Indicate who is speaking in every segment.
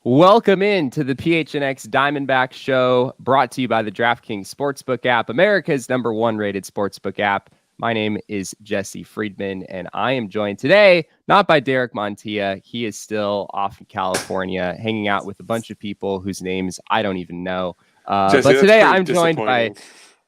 Speaker 1: Welcome in to the PHNX Diamondbacks show, brought to you by the Draftkings Sportsbook app, America's #1 rated sportsbook app. My name is Jesse Friedman, and I am joined today not by Derek Montilla. He is still off in California, hanging out with a bunch of people whose names I don't even know.
Speaker 2: Jesse,
Speaker 1: but today I'm joined by...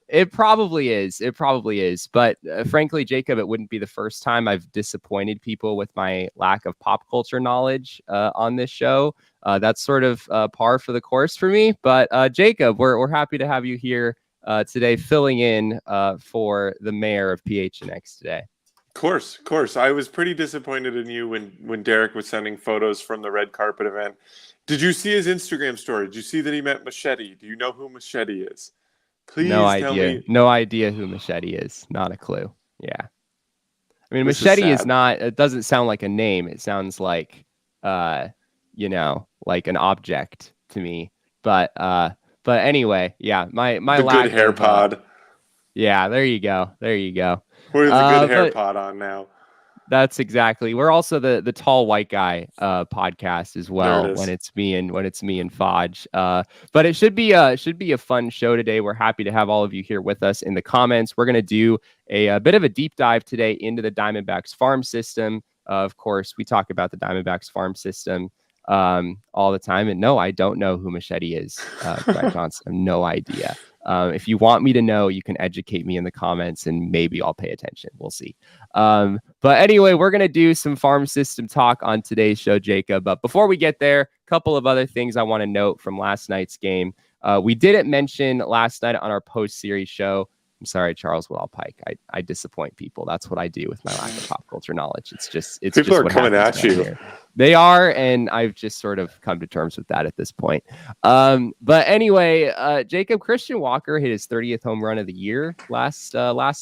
Speaker 1: It probably is. But frankly, Jacob, it wouldn't be the first time I've disappointed people with my lack of pop culture knowledge on this show. That's sort of par for the course for me. But Jacob, we're happy to have you here today, filling in for the mayor of PHNX today.
Speaker 2: Of course. I was pretty disappointed in you when Derek was sending photos from the red carpet event. Did you see his Instagram story? Did you see that he met Machete? Do you know who Machete is? Please tell me.
Speaker 1: No idea who Machete is. Not a clue. Yeah. I mean, Machete is not, it doesn't sound like a name. It sounds like, like an object to me. But anyway, yeah, my
Speaker 2: the good hair pod.
Speaker 1: Yeah, there you go.
Speaker 2: We're the good hair pod on now.
Speaker 1: That's exactly. We're also the tall white guy podcast as well when it's me and Fodge. But it should be a fun show today. We're happy to have all of you here with us in the comments. We're going to do a bit of a deep dive today into the Diamondbacks farm system. Of course, we talk about the Diamondbacks farm system all the time. And no, I don't know who Machete is. Brett Johnson, I have no idea. If you want me to know, you can educate me in the comments and maybe I'll pay attention. We'll see. But anyway, we're going to do some farm system talk on today's show, Jacob. But before we get there, a couple of other things I want to note from last night's game. We didn't mention last night on our post-series show. I'm sorry, Charles Woodall Pike. I disappoint people. That's what I do with my lack of pop culture knowledge. It's
Speaker 2: people
Speaker 1: just
Speaker 2: are coming at you.
Speaker 1: Here. They are, and I've just sort of come to terms with that at this point. But anyway, Jacob, Christian Walker hit his 30th home run of the year last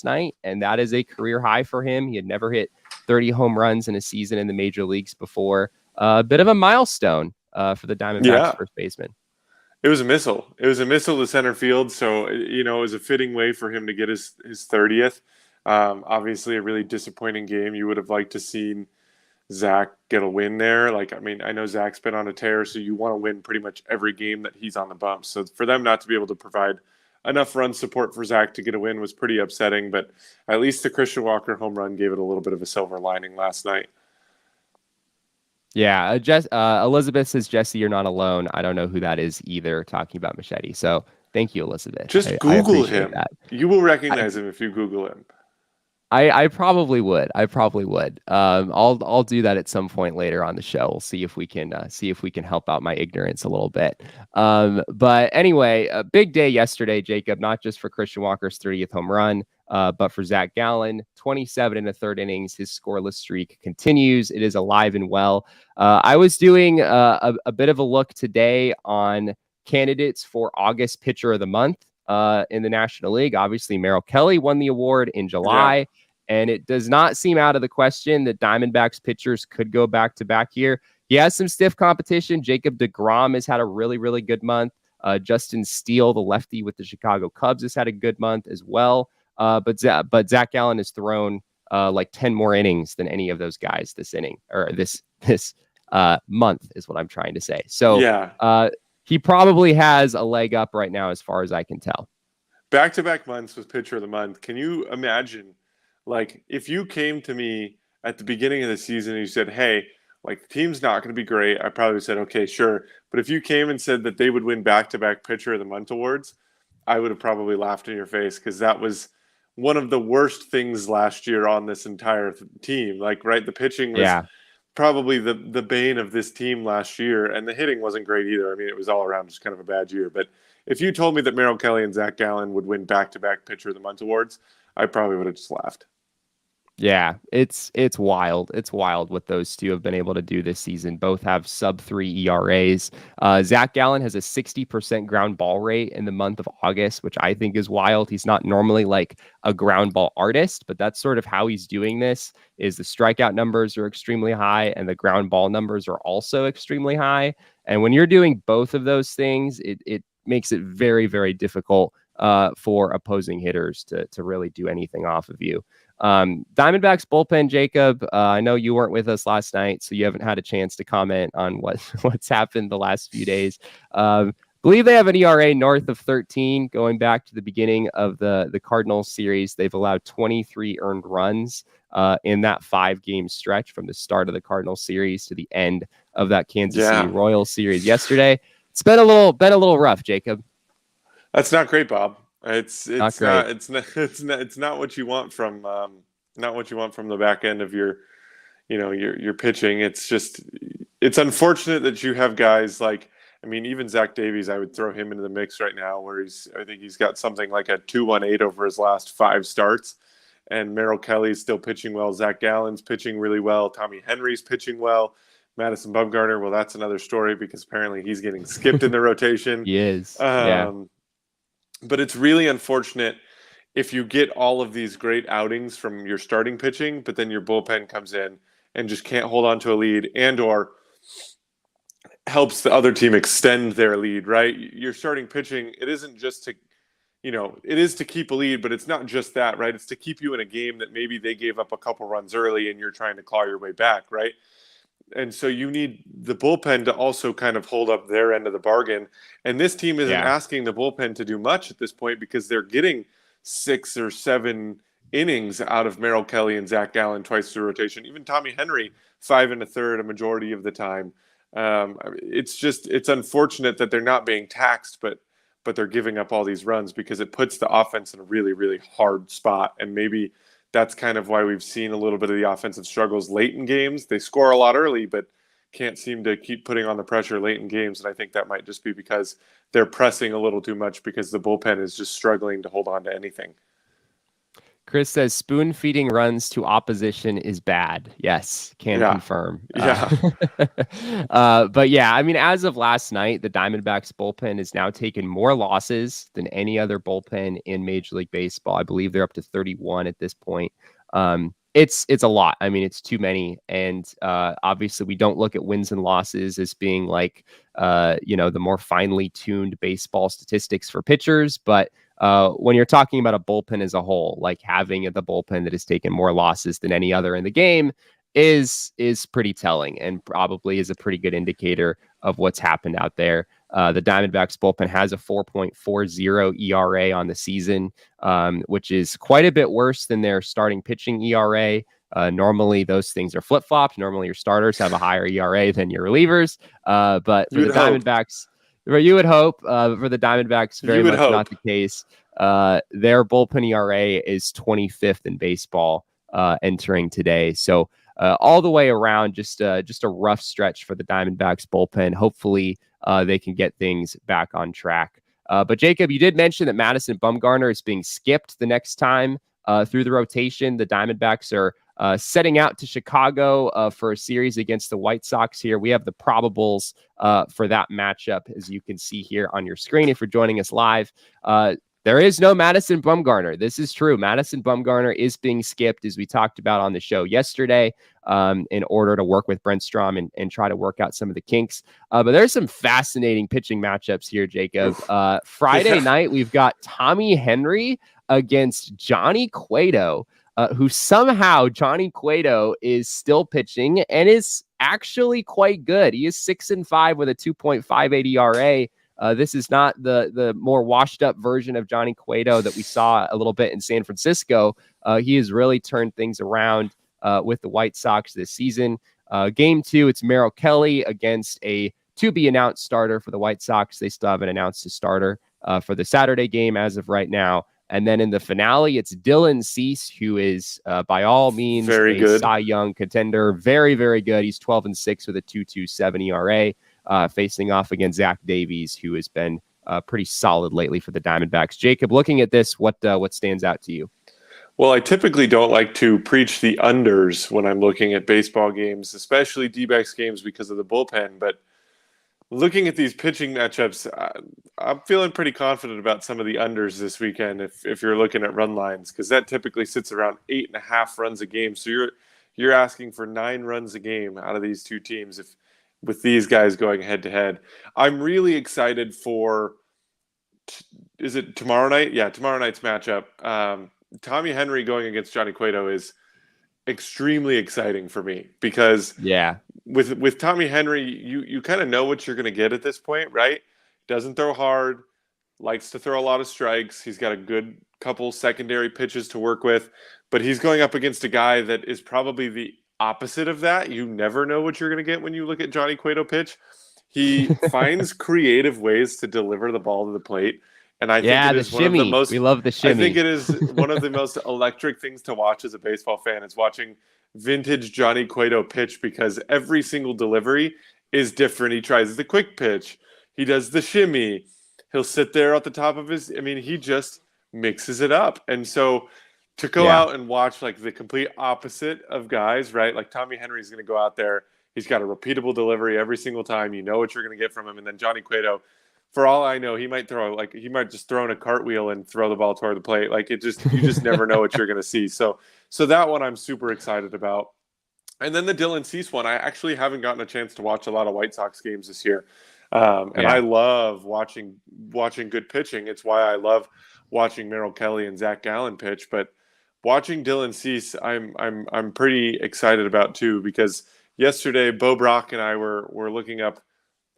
Speaker 1: night, and that is a career high for him. He had never hit 30 home runs in a season in the major leagues before. A bit of a milestone for the Diamondbacks first baseman.
Speaker 2: It was a missile. It was a missile to center field, so it was a fitting way for him to get his 30th. Obviously, a really disappointing game. You would have liked to seen Zac get a win there. I know Zac's been on a tear, so you want to win pretty much every game that he's on the bump. So for them not to be able to provide enough run support for Zac to get a win was pretty upsetting. But at least the Christian Walker home run gave it a little bit of a silver lining last night.
Speaker 1: Yeah, Elizabeth says, Jesse, you're not alone. I don't know who that is either, talking about Machete. So thank you, Elizabeth.
Speaker 2: Just Google him. That. You will recognize him if you Google him.
Speaker 1: I probably would. I'll do that at some point later on the show. We'll see if we can help out my ignorance a little bit. But anyway, a big day yesterday, Jacob, not just for Christian Walker's 30th home run, but for Zac Gallen, 27 in the third innings. His scoreless streak continues. It is alive and well. I was doing a bit of a look today on candidates for August Pitcher of the Month in the National League. Obviously, Merrill Kelly won the award in July. Yeah. And it does not seem out of the question that Diamondbacks pitchers could go back-to-back here. He has some stiff competition. Jacob deGrom has had a really, really good month. Justin Steele, the lefty with the Chicago Cubs, has had a good month as well. But Zac Gallen has thrown like 10 more innings than any of those guys this inning, or this month is what I'm trying to say. So yeah. He probably has a leg up right now as far as I can tell.
Speaker 2: Back-to-back months with Pitcher of the Month. Can you imagine, if you came to me at the beginning of the season and you said, hey, the team's not going to be great, I probably would have said, okay, sure. But if you came and said that they would win back-to-back Pitcher of the Month awards, I would have probably laughed in your face, because that was one of the worst things last year on this entire team. The pitching was probably the bane of this team last year, and the hitting wasn't great either. I mean, it was all around just kind of a bad year. But if you told me that Merrill Kelly and Zac Gallen would win back-to-back Pitcher of the Month awards, I probably would have just laughed.
Speaker 1: Yeah, it's wild. It's wild what those two have been able to do this season. Both have sub-3 ERAs. Zac Gallen has a 60% ground ball rate in the month of August, which I think is wild. He's not normally a ground ball artist, but that's sort of how he's doing this. Is the strikeout numbers are extremely high and the ground ball numbers are also extremely high. And when you're doing both of those things, it makes it very, very difficult for opposing hitters to really do anything off of you. Diamondbacks bullpen, Jacob. I know you weren't with us last night, so you haven't had a chance to comment on what's happened the last few days. Believe they have an ERA north of 13 going back to the beginning of the Cardinals series. They've allowed 23 earned runs in that 5-game stretch from the start of the Cardinals series to the end of that Kansas City Royals series yesterday. It's been a little rough, Jacob.
Speaker 2: That's not great, Bob. It's
Speaker 1: not great.
Speaker 2: It's not what you want from the back end of your pitching. It's unfortunate that you have guys like, I mean, even Zach Davies, I would throw him into the mix right now, where I think he's got something like a 2.18 over his last 5 starts. And Merrill Kelly's still pitching well. Zac Gallen's pitching really well. Tommy Henry's pitching well. Madison Bumgarner, well, that's another story because apparently he's getting skipped in the rotation.
Speaker 1: He is.
Speaker 2: But it's really unfortunate if you get all of these great outings from your starting pitching, but then your bullpen comes in and just can't hold on to a lead and/or helps the other team extend their lead, right? Your starting pitching, it isn't just to, it is to keep a lead, but it's not just that, right? It's to keep you in a game that maybe they gave up a couple runs early and you're trying to claw your way back, right? And so you need the bullpen to also kind of hold up their end of the bargain. And this team isn't asking the bullpen to do much at this point because they're getting 6 or 7 innings out of Merrill Kelly and Zac Gallen twice through rotation. Even Tommy Henry, 5 1/3 a majority of the time. It's unfortunate that they're not being taxed, but they're giving up all these runs because it puts the offense in a really, really hard spot. And maybe that's kind of why we've seen a little bit of the offensive struggles late in games. They score a lot early, but can't seem to keep putting on the pressure late in games. And I think that might just be because they're pressing a little too much because the bullpen is just struggling to hold on to anything.
Speaker 1: Chris says spoon feeding runs to opposition is bad. Yes, confirm. But yeah, I mean, as of last night, the Diamondbacks bullpen has now taken more losses than any other bullpen in Major League Baseball. I believe they're up to 31 at this point. It's a lot. I mean, it's too many. And obviously, we don't look at wins and losses as being like, the more finely tuned baseball statistics for pitchers. But when you're talking about a bullpen as a whole, like having the bullpen that has taken more losses than any other in the game is pretty telling and probably is a pretty good indicator of what's happened out there. The Diamondbacks bullpen has a 4.40 ERA on the season, which is quite a bit worse than their starting pitching ERA. Normally, those things are flip-flopped. Normally, your starters have a higher ERA than your relievers. But for the Diamondbacks, you would hope. For the Diamondbacks, very much not the case. Their bullpen ERA is 25th in baseball entering today. So all the way around, just a rough stretch for the Diamondbacks bullpen. Hopefully, they can get things back on track. But Jacob, you did mention that Madison Bumgarner is being skipped the next time through the rotation. The Diamondbacks are setting out to Chicago for a series against the White Sox here. We have the probables for that matchup, as you can see here on your screen if you're joining us live. There is no Madison Bumgarner. This is true. Madison Bumgarner is being skipped, as we talked about on the show yesterday, in order to work with Brent Strom and try to work out some of the kinks. But there's some fascinating pitching matchups here, Jacob. Friday night, we've got Tommy Henry against Johnny Cueto, who somehow Johnny Cueto is still pitching and is actually quite good. He is 6-5 with a 2.58 ERA. This is not the more washed up version of Johnny Cueto that we saw a little bit in San Francisco. He has really turned things around with the White Sox this season. Game 2, it's Merrill Kelly against a to-be-announced starter for the White Sox. They still haven't announced a starter for the Saturday game as of right now. And then in the finale, it's Dylan Cease, who is by all means
Speaker 2: very good
Speaker 1: Cy Young contender. Very, very good. He's 12-6 with a 2.27 ERA, facing off against Zach Davies, who has been pretty solid lately for the Diamondbacks. Jacob, looking at this, what stands out to you?
Speaker 2: Well, I typically don't like to preach the unders when I'm looking at baseball games, especially D-backs games because of the bullpen. But looking at these pitching matchups, I'm feeling pretty confident about some of the unders this weekend if you're looking at run lines, because that typically sits around 8.5 runs a game. So you're asking for 9 runs a game out of these two teams with these guys going head-to-head. I'm really excited for is it tomorrow night? Yeah, tomorrow night's matchup. Tommy Henry going against Johnny Cueto is extremely exciting for me because with Tommy Henry, you kind of know what you're going to get at this point, right? Doesn't throw hard, likes to throw a lot of strikes. He's got a good couple secondary pitches to work with, but he's going up against a guy that is probably the opposite of that. You never know what you're going to get when you look at Johnny Cueto pitch. He finds creative ways to deliver the ball to the plate. And I think it is one of the most,
Speaker 1: we love the shimmy.
Speaker 2: I think it is one of the most electric things to watch as a baseball fan is watching vintage Johnny Cueto pitch, because every single delivery is different. He tries the quick pitch. He does the shimmy. He'll sit there at the top of his, he just mixes it up. And so to go out and watch like the complete opposite of guys, right? Like Tommy Henry's going to go out there. He's got a repeatable delivery every single time. You know what you're going to get from him. And then Johnny Cueto, for all I know, he might just throw in a cartwheel and throw the ball toward the plate. Like you just never know what you're going to see. So that one I'm super excited about. And then the Dylan Cease one, I actually haven't gotten a chance to watch a lot of White Sox games this year. And I love watching good pitching. It's why I love watching Merrill Kelly and Zac Gallen pitch. But watching Dylan Cease, I'm pretty excited about too, because yesterday Bo Brock and I were looking up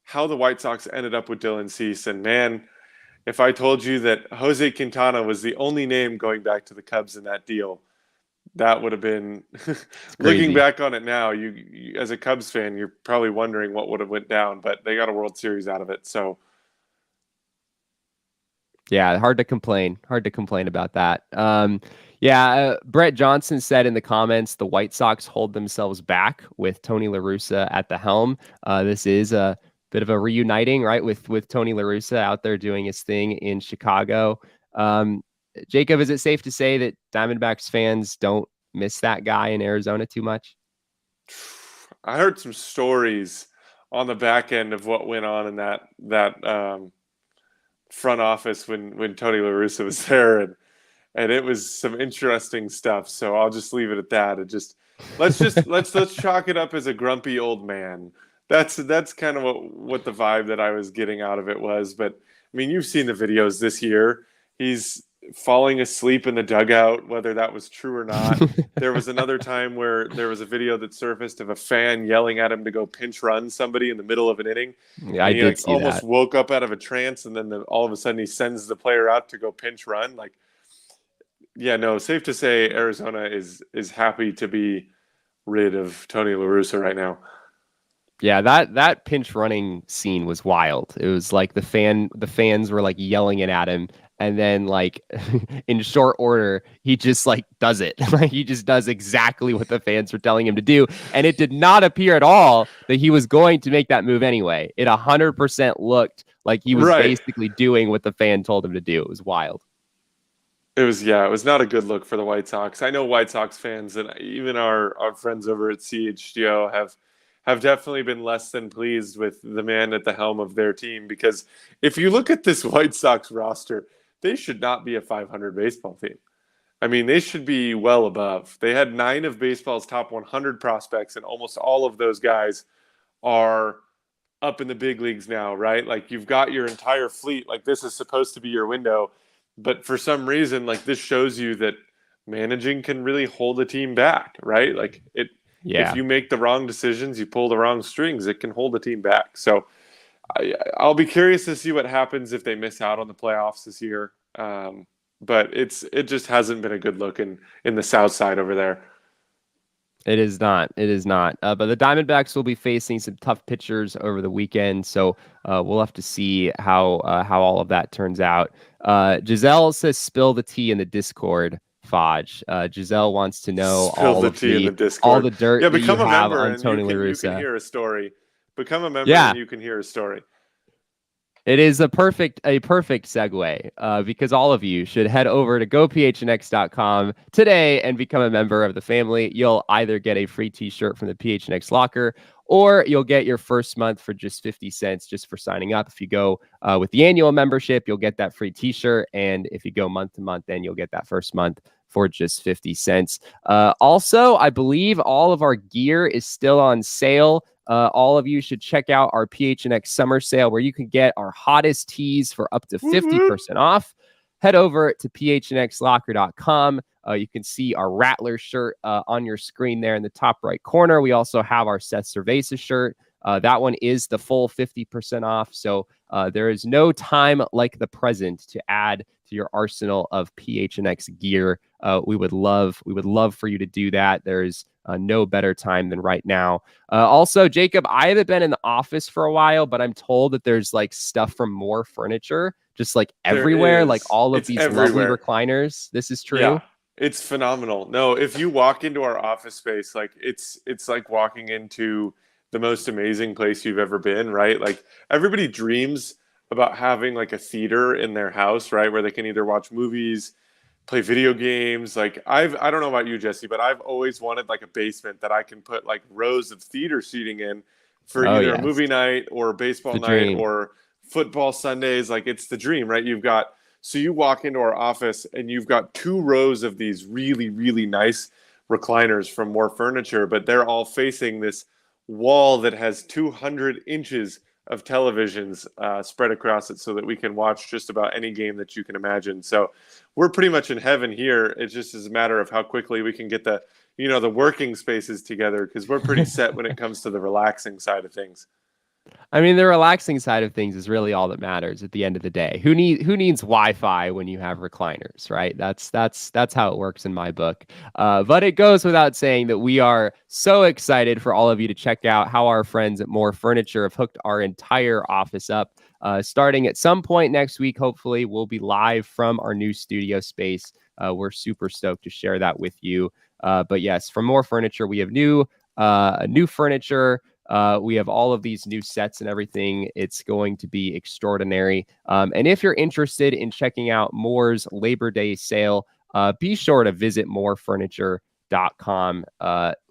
Speaker 2: how the White Sox ended up with Dylan Cease. And man, if I told you that Jose Quintana was the only name going back to the Cubs in that deal, that would have been looking back on it now. You as a Cubs fan, you're probably wondering what would have went down, but they got a World Series out of it. So
Speaker 1: yeah, hard to complain about that. Brett Johnson said in the comments, the White Sox hold themselves back with Tony La Russa at the helm. This is a bit of a reuniting, right, with Tony La Russa out there doing his thing in Chicago. Jacob, is it safe to say that Diamondbacks fans don't miss that guy in Arizona too much?
Speaker 2: I heard some stories on the back end of what went on in that front office when Tony La Russa was there, and it was some interesting stuff. So I'll just leave it at that. Let's chalk it up as a grumpy old man. That's kind of what the vibe that I was getting out of it was. But you've seen the videos this year. He's falling asleep in the dugout, whether that was true or not. There was another time where there was a video that surfaced of a fan yelling at him to go pinch run somebody in the middle of an inning.
Speaker 1: Yeah, I did see
Speaker 2: almost
Speaker 1: that.
Speaker 2: Woke up out of a trance, and then all of a sudden he sends the player out to go pinch run. Safe to say Arizona is happy to be rid of Tony La Russa right now.
Speaker 1: Yeah, that pinch running scene was wild. It was like the fans were like yelling it at him, and then like in short order, he just like does it. He just does exactly what the fans were telling him to do, and it did not appear at all that he was going to make that move anyway. It 100% looked like he was basically doing what the fan told him to do. It was wild.
Speaker 2: It was not a good look for the White Sox. I know White Sox fans and even our friends over at CHGO have definitely been less than pleased with the man at the helm of their team, because if you look at this White Sox roster, they should not be a 500 baseball team. They should be well above. They had 9 of baseball's top 100 prospects, and almost all of those guys are up in the big leagues now, right? Like, you've got your entire fleet. Like, this is supposed to be your window. But for some reason, like, this shows you that managing can really hold a team back, right? Like, if you make the wrong decisions, you pull the wrong strings, it can hold a team back. So I'll be curious to see what happens if they miss out on the playoffs this year. But it just hasn't been a good look in the South Side over there.
Speaker 1: It is not. But the Diamondbacks will be facing some tough pitchers over the weekend, so we'll have to see how all of that turns out. Giselle says, "Spill the tea in the Discord." Fodge. Giselle wants to know all the dirt that you have on Tony La Russa.
Speaker 2: You can hear a story. Become a member, and you can hear a story.
Speaker 1: It is a perfect segue, because all of you should head over to gophnx.com today and become a member of the family. You'll either get a free t-shirt from the PHNX Locker, or you'll get your first month for just 50 cents just for signing up. If you go with the annual membership, you'll get that free t-shirt. And if you go month to month, then you'll get that first month for just 50 cents. Also, I believe all of our gear is still on sale. All of you should check out our PHNX summer sale, where you can get our hottest tees for up to 50% off. head over to phnxlocker.com. You can see our Rattler shirt on your screen there in the top right corner. We also have our Seth Cerveza shirt. That one is the full 50% off. So there is no time like the present to add to your arsenal of PHNX gear. We would love for you to do that. There's no better time than right now. Also, Jacob, I haven't been in the office for a while, but I'm told that there's like stuff from More Furniture, just like everywhere, like all of these everywhere. Lovely recliners. This is true.
Speaker 2: Yeah, it's phenomenal. No, if you walk into our office space, like it's like walking into the most amazing place you've ever been, right? Like everybody dreams about having like a theater in their house, right? Where they can either watch movies, play video games. Like I don't know about you, Jesse, but I've always wanted like a basement that I can put like rows of theater seating in for either a movie night or baseball night or football Sundays. Like it's the dream, right? So you walk into our office and you've got 2 rows of these really, really nice recliners from More Furniture, but they're all facing this wall that has 200 inches of televisions spread across it so that we can watch just about any game that you can imagine. So we're pretty much in heaven here. It just is a matter of how quickly we can get the working spaces together, because we're pretty set when it comes to the relaxing side of things.
Speaker 1: I mean, the relaxing side of things is really all that matters at the end of the day. Who needs Wi-Fi when you have recliners, right? That's how it works in my book. But it goes without saying that we are so excited for all of you to check out how our friends at More Furniture have hooked our entire office up. Starting at some point next week, hopefully, we'll be live from our new studio space. We're super stoked to share that with you. But yes, from More Furniture, we have new furniture. We have all of these new sets and everything. It's going to be extraordinary. And if you're interested in checking out Moore's Labor Day sale, be sure to visit morefurniture.com.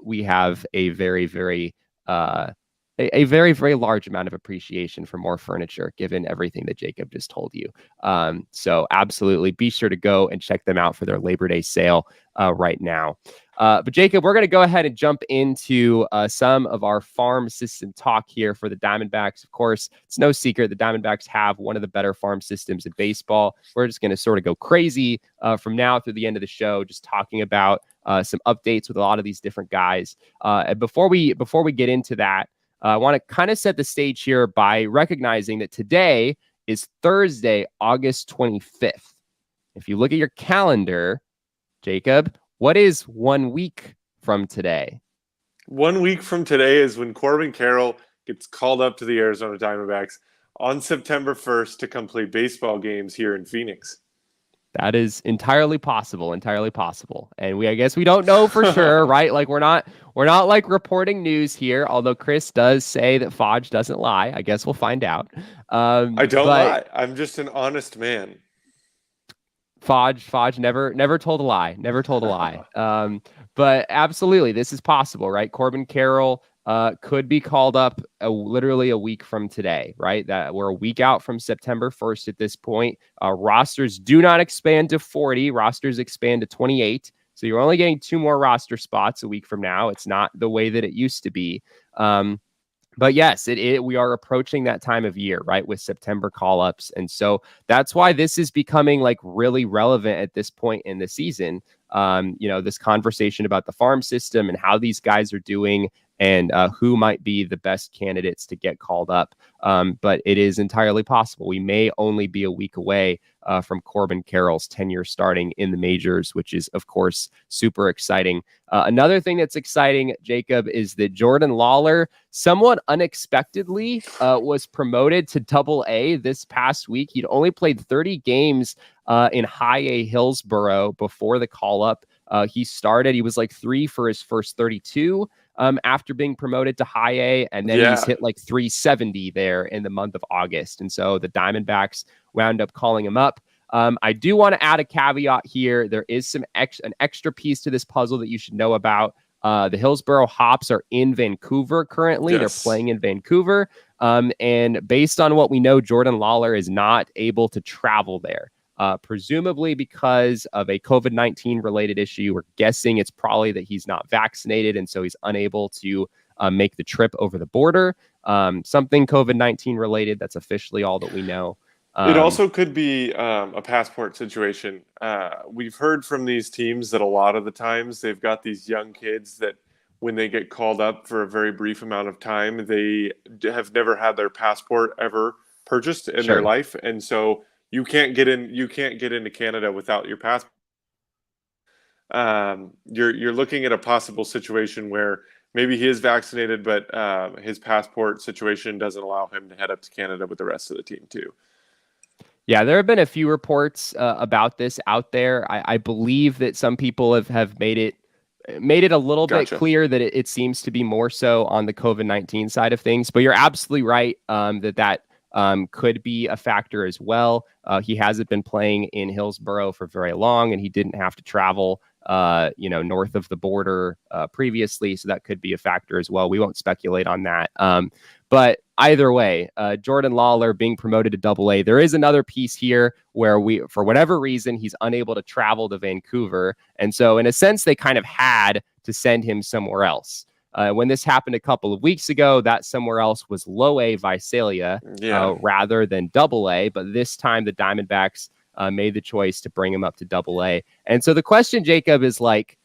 Speaker 1: We have a very, very large amount of appreciation for More Furniture, given everything that Jacob just told you. So absolutely be sure to go and check them out for their Labor Day sale right now. But Jacob, we're going to go ahead and jump into some of our farm system talk here for the Diamondbacks. Of course, it's no secret the Diamondbacks have one of the better farm systems in baseball. We're just going to sort of go crazy from now through the end of the show, just talking about some updates with a lot of these different guys. And before we get into that, I want to kind of set the stage here by recognizing that today is Thursday, August 25th. If you look at your calendar, Jacob, what is 1 week from today?
Speaker 2: 1 week from today is when Corbin Carroll gets called up to the Arizona Diamondbacks on September 1st to complete baseball games here in Phoenix.
Speaker 1: That is entirely possible. And I guess we don't know for sure, right? Like we're not like reporting news here, although Chris does say that Fodge doesn't lie. I guess we'll find out.
Speaker 2: I don't lie. I'm just an honest man.
Speaker 1: Fodge never told a lie. But absolutely, this is possible, right? Corbin Carroll could be called up literally a week from today, right? That we're a week out from September 1st at this point. Rosters do not expand to 40. Rosters expand to 28. So you're only getting 2 more roster spots a week from now. It's not the way that it used to be. But yes, we are approaching that time of year, right, with September call-ups. And so that's why this is becoming like really relevant at this point in the season. This conversation about the farm system and how these guys are doing and who might be the best candidates to get called up. But it is entirely possible. We may only be a week away from Corbin Carroll's tenure starting in the majors, which is, of course, super exciting. Another thing that's exciting, Jacob, is that Jordan Lawler, somewhat unexpectedly, was promoted to Double-A this past week. He'd only played 30 games in High-A Hillsboro before the call-up. He was like 3 for his first 32 after being promoted to High-A, and then he's hit like 370 there in the month of August. And so the Diamondbacks wound up calling him up. I do want to add a caveat here. There is an extra piece to this puzzle that you should know about. The Hillsboro Hops are in Vancouver currently. Yes. They're playing in Vancouver. And based on what we know, Jordan Lawler is not able to travel there. Presumably because of a COVID-19 related issue. We're guessing it's probably that he's not vaccinated, and so he's unable to make the trip over the border. Something COVID-19 related. That's officially all that we know.
Speaker 2: It also could be a passport situation. We've heard from these teams that a lot of the times they've got these young kids that when they get called up for a very brief amount of time, they have never had their passport ever purchased in their
Speaker 1: Sure.
Speaker 2: life. And so you can't get into Canada without your passport. You're looking at a possible situation where maybe he is vaccinated, but his passport situation doesn't allow him to head up to Canada with the rest of the team too.
Speaker 1: Yeah, there have been a few reports about this out there. I believe that some people have made it a little bit
Speaker 2: Gotcha.
Speaker 1: clear that it seems to be more so on the COVID-19 side of things. But you're absolutely right that could be a factor as well. He hasn't been playing in Hillsborough for very long, and he didn't have to travel north of the border previously. So that could be a factor as well. We won't speculate on that. But either way, Jordan Lawler being promoted to Double-A, there is another piece here where for whatever reason, he's unable to travel to Vancouver. And so in a sense, they kind of had to send him somewhere else. When this happened a couple of weeks ago, that somewhere else was Low-A Visalia rather than Double-A. But this time the Diamondbacks made the choice to bring him up to Double-A. And so the question, Jacob, is like,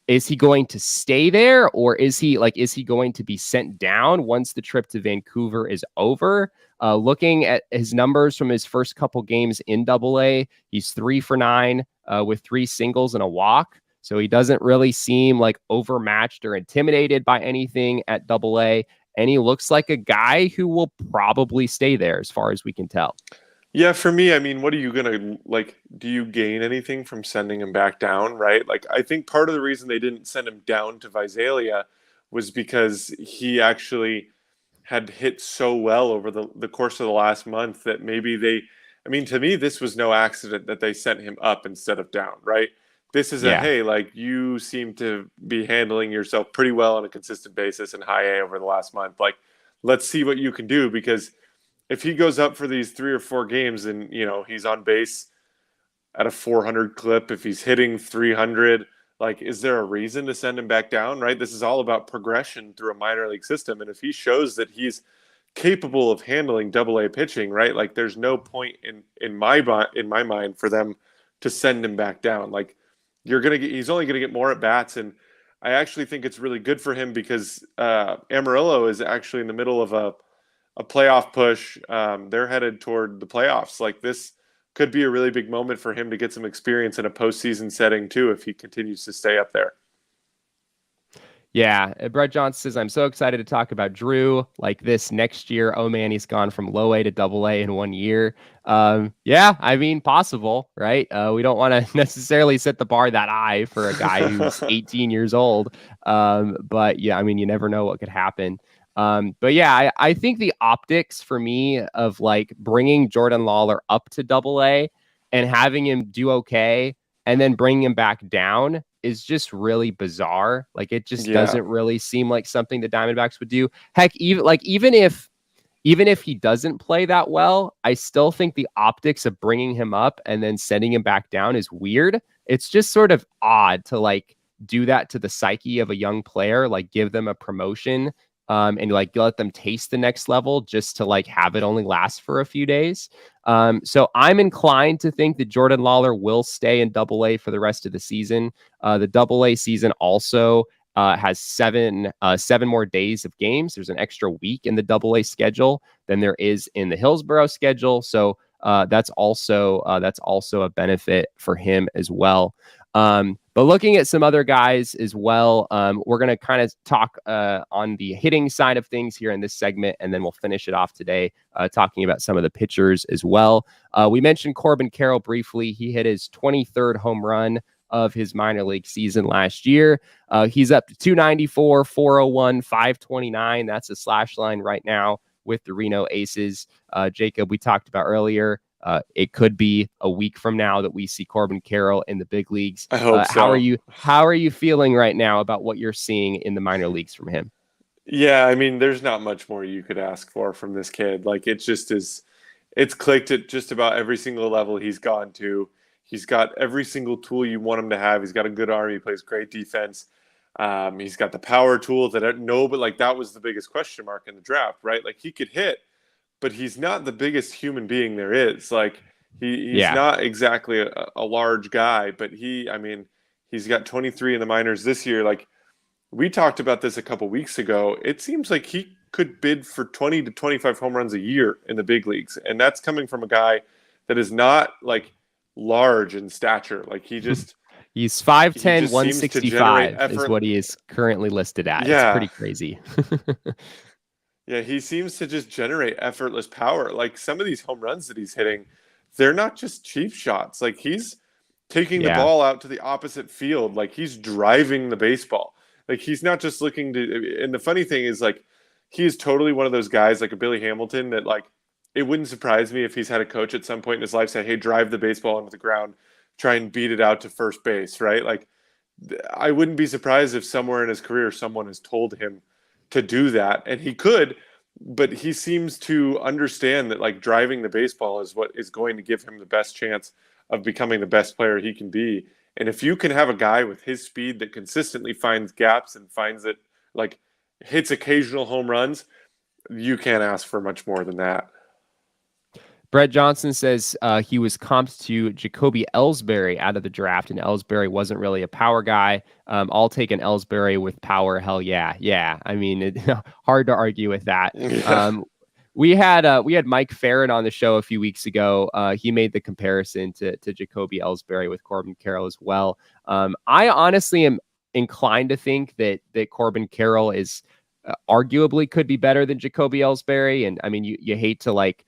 Speaker 1: is he going to stay there, or is he going to be sent down once the trip to Vancouver is over? Looking at his numbers from his first couple games in Double-A, he's 3 for 9 with 3 singles and a walk. So he doesn't really seem like overmatched or intimidated by anything at Double-A. And he looks like a guy who will probably stay there as far as we can tell.
Speaker 2: Yeah, for me, I mean, what are you gonna like? Do you gain anything from sending him back down, right? Like, I think part of the reason they didn't send him down to Visalia was because he actually had hit so well over the course of the last month that maybe I mean, to me, this was no accident that they sent him up instead of down, right? This is
Speaker 1: Yeah.
Speaker 2: hey, like you seem to be handling yourself pretty well on a consistent basis in high A over the last month. Like, let's see what you can do because if he goes up for these 3 or 4 games and he's on base at a 400 clip, if he's hitting 300, like is there a reason to send him back down, right? This is all about progression through a minor league system, and if he shows that he's capable of handling Double-A pitching, right, like there's no point in my mind for them to send him back down. Like he's only gonna get more at bats, and I actually think it's really good for him because Amarillo is actually in the middle of a playoff push. They're headed toward the playoffs. Like this could be a really big moment for him to get some experience in a postseason setting too, if he continues to stay up there.
Speaker 1: Yeah, Brett Johnson says, I'm so excited to talk about Drew like this next year. Oh man, he's gone from Low-A to Double-A in 1 year. Yeah, I mean, possible, right? We don't want to necessarily set the bar that high for a guy who's 18 years old. But yeah, I mean, you never know what could happen. But yeah, I think the optics for me of like bringing Jordan Lawler up to Double-A and having him do okay and then bringing him back down is just really bizarre. Like it just doesn't really seem like something the Diamondbacks would do. Heck, even if he doesn't play that well, I still think the optics of bringing him up and then sending him back down is weird. It's just sort of odd to like do that to the psyche of a young player, like give them a promotion and like let them taste the next level just to like have it only last for a few days. So I'm inclined to think that Jordan Lawler will stay in Double-A for the rest of the season. The Double-A season also has seven more days of games. There's an extra week in the Double-A schedule than there is in the Hillsborough schedule. So that's also a benefit for him as well. But looking at some other guys as well, we're going to kind of talk on the hitting side of things here in this segment, and then we'll finish it off today talking about some of the pitchers as well. We mentioned Corbin Carroll briefly. He hit his 23rd home run of his minor league season last year. He's up to 294, 401, 529. That's a slash line right now with the Reno Aces. Jacob, we talked about earlier. It could be a week from now that we see Corbin Carroll in the big leagues.
Speaker 2: I hope so.
Speaker 1: How are you feeling right now about what you're seeing in the minor leagues from him?
Speaker 2: Yeah, I mean, there's not much more you could ask for from this kid. Like it's clicked at just about every single level he's gone to. He's got every single tool you want him to have. He's got a good arm. He plays great defense. He's got the power tools but like that was the biggest question mark in the draft, right? Like he could hit, but he's not the biggest human being there is. Like he's
Speaker 1: Yeah.
Speaker 2: not exactly a large guy, but he's got 23 in the minors this year. Like we talked about this a couple weeks ago. It seems like he could bid for 20 to 25 home runs a year in the big leagues. And that's coming from a guy that is not like large in stature. Like he just
Speaker 1: He's
Speaker 2: he
Speaker 1: 5'10",
Speaker 2: just seems to generate
Speaker 1: 165 is
Speaker 2: effort.
Speaker 1: what he is currently listed at. It's
Speaker 2: Yeah.
Speaker 1: pretty crazy.
Speaker 2: Yeah, he seems to just generate effortless power. Like some of these home runs that he's hitting, they're not just cheap shots. Like he's taking the ball out to the opposite field. Like he's driving the baseball. Like he's not just looking to. And the funny thing is, like, he is totally one of those guys, like a Billy Hamilton, that like it wouldn't surprise me if he's had a coach at some point in his life say, "Hey, drive the baseball into the ground, try and beat it out to first base." Right? Like I wouldn't be surprised if somewhere in his career someone has told him to do that, and he could. But he seems to understand that like driving the baseball is what is going to give him the best chance of becoming the best player he can be. And if you can have a guy with his speed that consistently finds gaps and finds it, like hits occasional home runs, you can't ask for much more than that.
Speaker 1: Brett Johnson says he was comped to Jacoby Ellsbury out of the draft, and Ellsbury wasn't really a power guy. I'll take an Ellsbury with power. Hell yeah. Yeah. I mean, hard to argue with that.
Speaker 2: Yeah.
Speaker 1: We had Mike Ferrin on the show a few weeks ago. He made the comparison to Jacoby Ellsbury with Corbin Carroll as well. I honestly am inclined to think that Corbin Carroll is arguably could be better than Jacoby Ellsbury. And I mean, you hate to like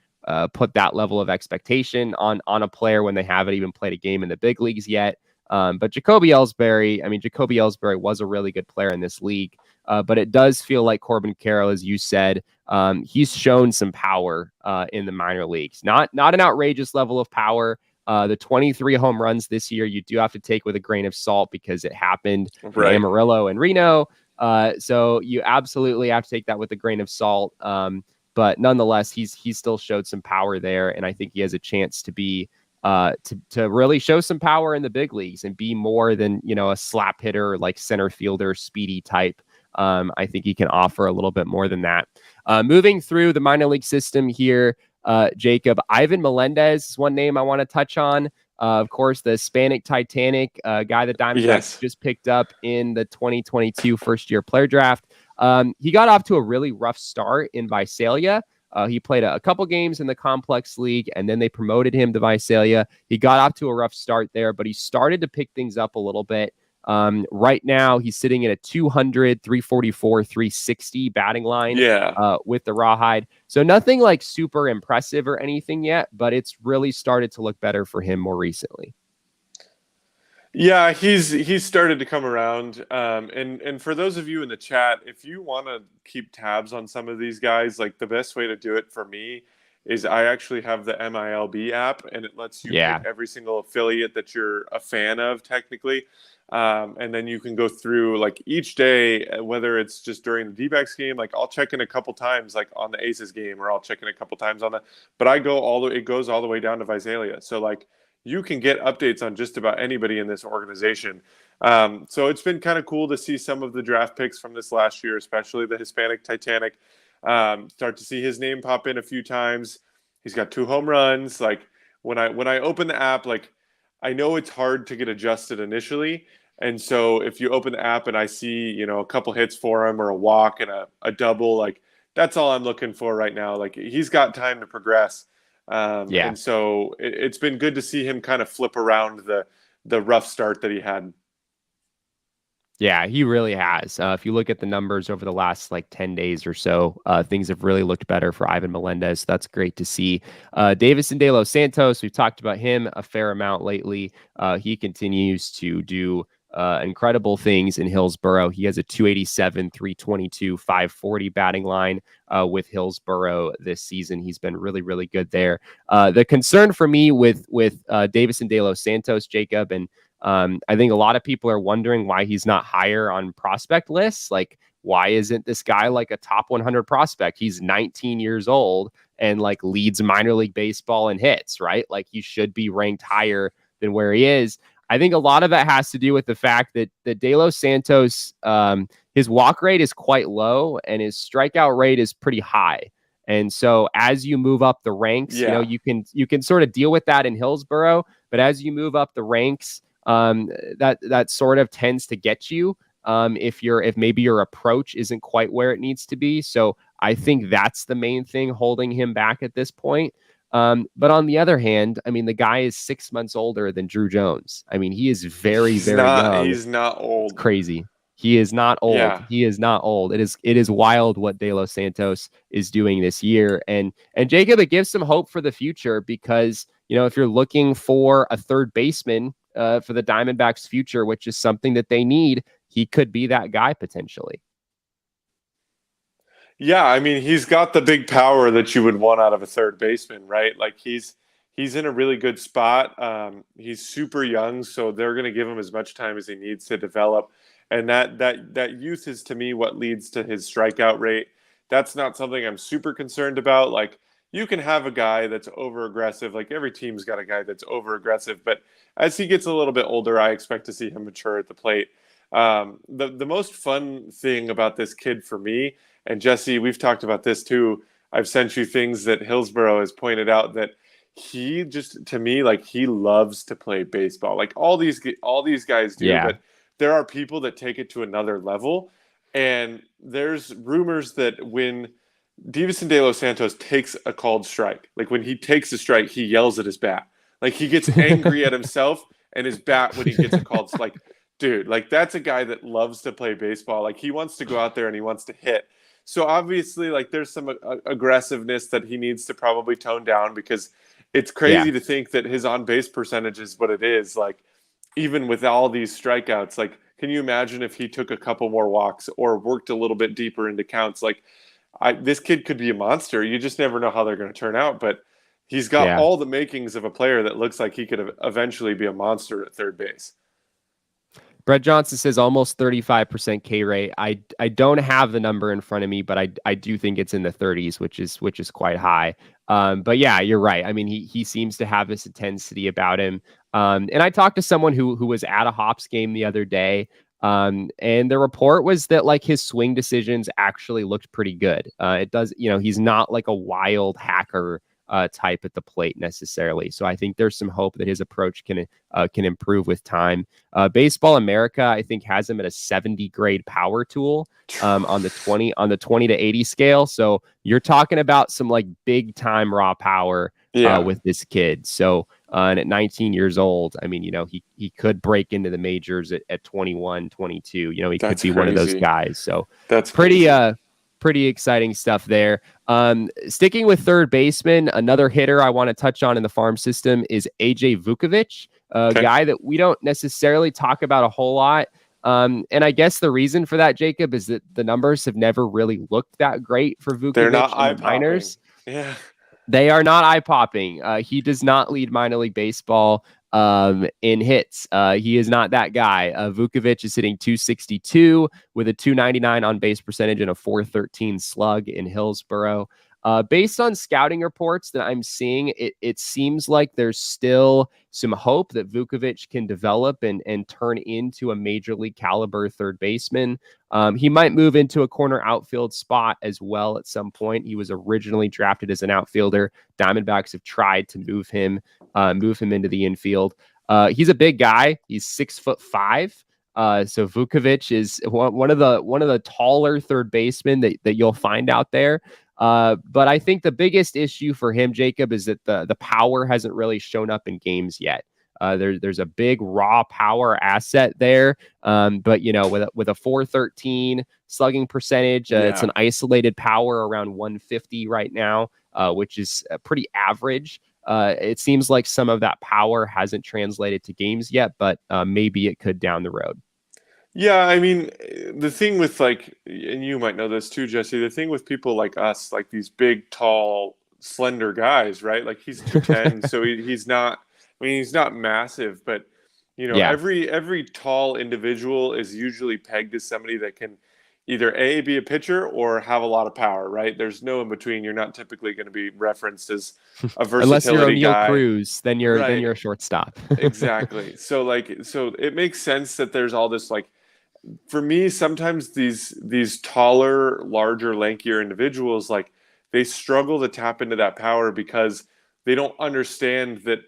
Speaker 1: put that level of expectation on a player when they haven't even played a game in the big leagues yet. But Jacoby Ellsbury was a really good player in this league. But it does feel like Corbin Carroll, as you said, he's shown some power in the minor leagues. Not an outrageous level of power. The 23 home runs this year, you do have to take with a grain of salt because it happened in Amarillo and Reno. So you absolutely have to take that with a grain of salt. But nonetheless, he's still showed some power there, and I think he has a chance to be to really show some power in the big leagues and be more than a slap hitter like center fielder, speedy type. I think he can offer a little bit more than that. Moving through the minor league system here, Jacob, Ivan Melendez is one name I want to touch on. Of course, the Hispanic Titanic guy that Diamondbacks just picked up in the 2022 first-year player draft. He got off to a really rough start in Visalia. He played a couple games in the Complex League, and then they promoted him to Visalia. He got off to a rough start there, but he started to pick things up a little bit. Right now, he's sitting at a 200, 344, 360 batting line with the Rawhide. So nothing like super impressive or anything yet, but it's really started to look better for him more recently.
Speaker 2: Yeah, he's started to come around. And for those of you in the chat, if you want to keep tabs on some of these guys, like the best way to do it for me is I actually have the MILB app, and it lets you pick every single affiliate that you're a fan of technically. And then you can go through like each day, whether it's just during the D-backs game, like I'll check in a couple times, like on the Aces game, or I'll check in a couple times on that. But it goes all the way down to Visalia. So like you can get updates on just about anybody in this organization. So it's been kind of cool to see some of the draft picks from this last year, especially the Hispanic Titanic, start to see his name pop in a few times. He's got 2 home runs. Like when I open the app, like I know it's hard to get adjusted initially. And so if you open the app and I see, a couple hits for him or a walk and a double, like that's all I'm looking for right now. Like he's got time to progress. And so it's been good to see him kind of flip around the rough start that he had.
Speaker 1: Yeah, he really has. If you look at the numbers over the last 10 days or so, things have really looked better for Ivan Melendez. That's great to see. Davison De Los Santos, we've talked about him a fair amount lately. He continues to do incredible things in Hillsboro. He has a 287, 322, 540 batting line with Hillsboro this season. He's been really, really good there. The concern for me with Davison De Los Santos, Jacob, and I think a lot of people are wondering why he's not higher on prospect lists. Like, why isn't this guy like a top 100 prospect? He's 19 years old and leads minor league baseball in hits, right? Like he should be ranked higher than where he is. I think a lot of it has to do with the fact that De Los Santos, his walk rate is quite low and his strikeout rate is pretty high. And so as you move up the ranks,
Speaker 2: Yeah.
Speaker 1: you can sort of deal with that in Hillsboro, but as you move up the ranks, that sort of tends to get you if maybe your approach isn't quite where it needs to be. So I think that's the main thing holding him back at this point. But on the other hand, I mean, the guy is 6 months older than Drew Jones. I mean, he is very, very young.
Speaker 2: He's not old.
Speaker 1: It's crazy. He is not old.
Speaker 2: Yeah.
Speaker 1: He is not old. It is wild what De Los Santos is doing this year. And Jacob, it gives some hope for the future because, if you're looking for a third baseman for the Diamondbacks' future, which is something that they need, he could be that guy potentially.
Speaker 2: Yeah, I mean, he's got the big power that you would want out of a third baseman, right? Like he's in a really good spot. He's super young, so they're going to give him as much time as he needs to develop. And that youth is, to me, what leads to his strikeout rate. That's not something I'm super concerned about. Like, you can have a guy that's over-aggressive. Like, every team's got a guy that's over-aggressive. But as he gets a little bit older, I expect to see him mature at the plate. The most fun thing about this kid for me, and Jesse, we've talked about this too. I've sent you things that Hillsboro has pointed out that he just, to me, like, he loves to play baseball. Like all these guys do,
Speaker 1: Yeah.
Speaker 2: but there are people that take it to another level. And there's rumors that when Divison De Los Santos takes a called strike, like when he takes a strike, he yells at his bat. Like he gets angry at himself and his bat when he gets a called strike. Like, dude, like that's a guy that loves to play baseball. Like he wants to go out there and he wants to hit. So obviously, like there's some aggressiveness that he needs to probably tone down because it's crazy to think that his on-base percentage is what it is. Like even with all these strikeouts, like can you imagine if he took a couple more walks or worked a little bit deeper into counts? Like this kid could be a monster. You just never know how they're going to turn out, but he's got all the makings of a player that looks like he could eventually be a monster at third base.
Speaker 1: Brett Johnson says almost 35% K rate. I don't have the number in front of me, but I do think it's in the 30s, which is quite high. But yeah, you're right. I mean, he seems to have this intensity about him. And I talked to someone who was at a Hops game the other day. And the report was that like his swing decisions actually looked pretty good. It does, he's not like a wild hacker type at the plate necessarily. So I think there's some hope that his approach can improve with time. Baseball America, I think, has him at a 70 grade power tool on the 20 to 80 scale. So you're talking about some like big time raw power with this kid. So and at 19 years old, I mean, he could break into the majors at 21, 22. He could be one of those guys. So that's pretty exciting stuff there. Sticking with third baseman, another hitter I want to touch on in the farm system is AJ Vukovic, a guy that we don't necessarily talk about a whole lot. And I guess the reason for that, Jacob, is that the numbers have never really looked that great for Vukovic.
Speaker 2: They're not
Speaker 1: in the minors.
Speaker 2: Yeah.
Speaker 1: They are not eye-popping. He does not lead minor league baseball in hits. He is not that guy. Vukovic is hitting 262 with a 299 on base percentage and a 413 slug in Hillsboro. Based on scouting reports that I'm seeing, it seems like there's still some hope that Vukovic can develop and turn into a major league caliber third baseman. He might move into a corner outfield spot as well at some point. He was originally drafted as an outfielder. Diamondbacks have tried to move him into the infield. He's a big guy. He's 6'5". So Vukovic is one of the taller third basemen that you'll find out there. But I think the biggest issue for him, Jacob, is that the power hasn't really shown up in games yet. There's a big raw power asset there. But with a 413 slugging percentage, it's an isolated power around 150 right now, which is pretty average. It seems like some of that power hasn't translated to games yet, but maybe it could down the road.
Speaker 2: Yeah, I mean, the thing with and you might know this too, Jesse, the thing with people like us, like these big, tall, slender guys, right? Like he's 210, so he's not, he's not massive, but, every tall individual is usually pegged as somebody that can either A, be a pitcher or have a lot of power, right? There's no in between. You're not typically going to be referenced as a versatility
Speaker 1: unless you're O'Neal
Speaker 2: guy.
Speaker 1: Cruz, then you're a shortstop.
Speaker 2: Exactly. So it makes sense that there's all this for me, sometimes these taller, larger, lankier individuals, they struggle to tap into that power because they don't understand that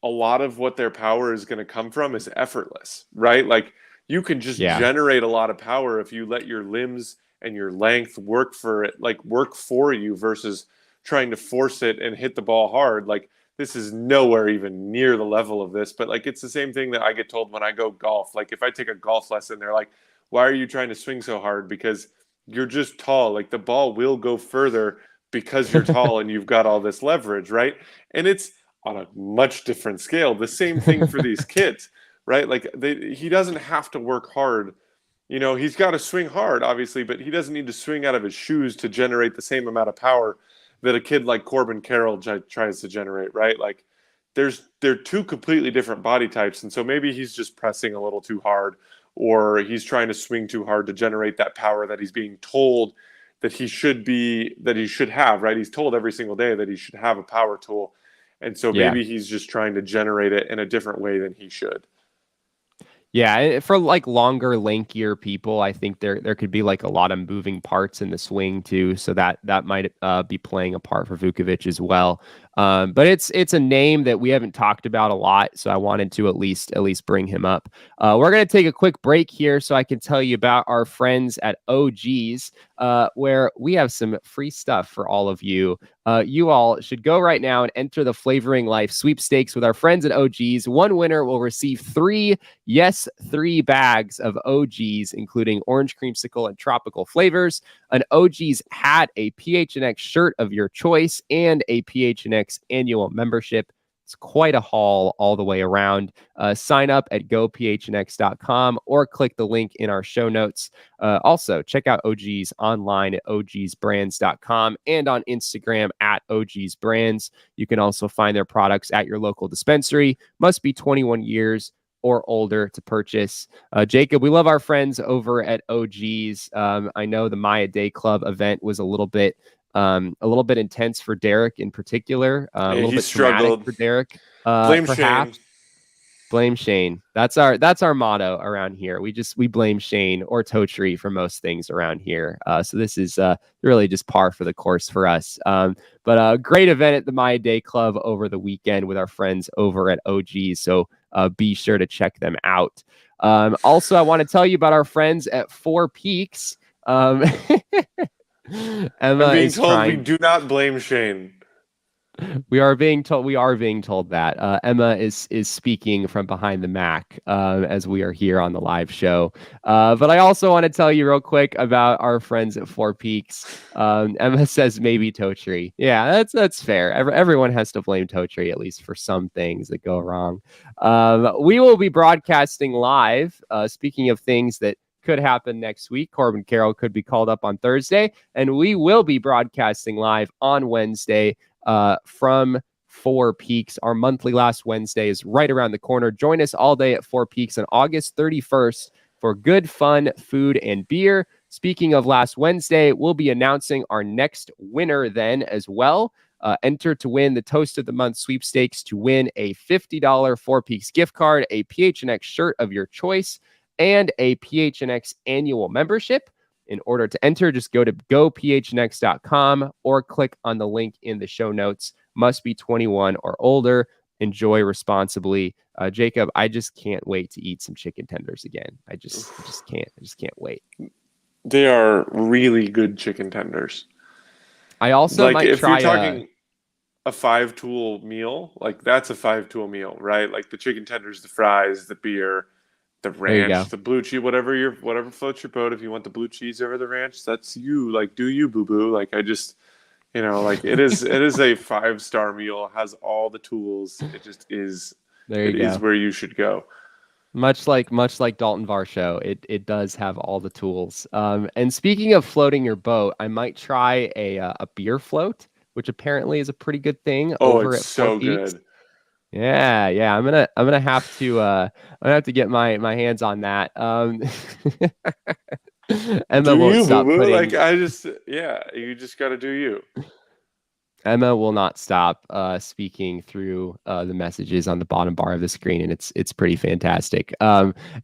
Speaker 2: a lot of what their power is going to come from is effortless, right? Like you can just
Speaker 1: Yeah.
Speaker 2: generate a lot of power if you let your limbs and your length work for it, like work for you versus trying to force it and hit the ball hard. Like this is nowhere even near the level of this, but like it's the same thing that I get told when I go golf. Like if I take a golf lesson, they're like, why are you trying to swing so hard? Because you're just tall. Like the ball will go further because you're tall and you've got all this leverage, right? And it's on a much different scale. The same thing for these kids, right? Like he doesn't have to work hard. You know, he's got to swing hard, obviously, but he doesn't need to swing out of his shoes to generate the same amount of power that a kid like Corbin Carroll tries to generate, right? Like they're two completely different body types. And so maybe he's just pressing a little too hard, or he's trying to swing too hard to generate that power that he's being told that he should have, right? He's told every single day that he should have a power tool. And so
Speaker 1: Yeah.
Speaker 2: maybe he's just trying to generate it in a different way than he should.
Speaker 1: Yeah, for like longer, lankier people, I think there could be like a lot of moving parts in the swing too, so that might be playing a part for Vukovic as well. But it's a name that we haven't talked about a lot, so I wanted to at least bring him up. We're gonna take a quick break here, so I can tell you about our friends at OGs, where we have some free stuff for all of you. You all should go right now and enter the Flavoring Life sweepstakes with our friends at OGs. One winner will receive three bags of OGs, including orange creamsicle and tropical flavors, an OGs hat, a PHNX shirt of your choice, and a PHNX annual membership. It's quite a haul all the way around. Sign up at gophnx.com or click the link in our show notes. Also, check out OGs online at ogsbrands.com and on Instagram at ogsbrands. You can also find their products at your local dispensary. Must be 21 years or older to purchase. Jacob, we love our friends over at OGs. I know the Maya Day Club event was a little bit intense for Derek in particular, a little bit traumatic for Derek.
Speaker 2: Blame
Speaker 1: Perhaps.
Speaker 2: Shane.
Speaker 1: Blame Shane. That's our motto around here. We blame Shane or Totri for most things around here. So this is really just par for the course for us. But a great event at the Maya Day Club over the weekend with our friends over at OG. So be sure to check them out. Also, I want to tell you about our friends at Four Peaks. Emma
Speaker 2: I'm being
Speaker 1: is
Speaker 2: told we do not blame Shane.
Speaker 1: We are being told that Emma is speaking from behind the Mac as we are here on the live show. But I also want to tell you real quick about our friends at Four Peaks. Emma says maybe Totri. Yeah, that's fair. Everyone has to blame Totri, at least for some things that go wrong. We will be broadcasting live. Speaking of things that could happen next week, Corbin Carroll could be called up on Thursday, and we will be broadcasting live on Wednesday from Four Peaks. Our monthly Last Wednesday is right around the corner. Join us all day at Four Peaks on August 31st for good fun, food, and beer. Speaking of Last Wednesday, we'll be announcing our next winner then as well. Enter to win the Toast of the Month sweepstakes to win a $50 Four Peaks gift card, a PHNX shirt of your choice, and a PHNX annual membership. In order to enter, just go to gophnx.com or click on the link in the show notes. Must be 21 or older. Enjoy responsibly. Jacob, I just can't wait to eat some chicken tenders again. I just can't. I just can't wait.
Speaker 2: They are really good chicken tenders.
Speaker 1: I also
Speaker 2: like
Speaker 1: might
Speaker 2: if
Speaker 1: try
Speaker 2: you're talking a 5-tool meal, like that's a 5-tool meal, right? Like the chicken tenders, the fries, the beer, the ranch, the blue cheese, whatever floats your boat. If you want the blue cheese over the ranch, that's you. Like, do you, boo boo? Like, I just, like it is a 5-star meal. Has all the tools. It just is. It is where you should go.
Speaker 1: Much like Dalton Varsho, it does have all the tools. And speaking of floating your boat, I might try a beer float, which apparently is a pretty good thing over
Speaker 2: it's
Speaker 1: at
Speaker 2: so
Speaker 1: Four Peaks.
Speaker 2: good.
Speaker 1: Yeah. I'm gonna have to get my hands on that. Emma
Speaker 2: do
Speaker 1: won't
Speaker 2: you,
Speaker 1: stop
Speaker 2: boo boo?
Speaker 1: putting.
Speaker 2: Like you just got to do you.
Speaker 1: Emma will not stop speaking through the messages on the bottom bar of the screen, and it's pretty fantastic.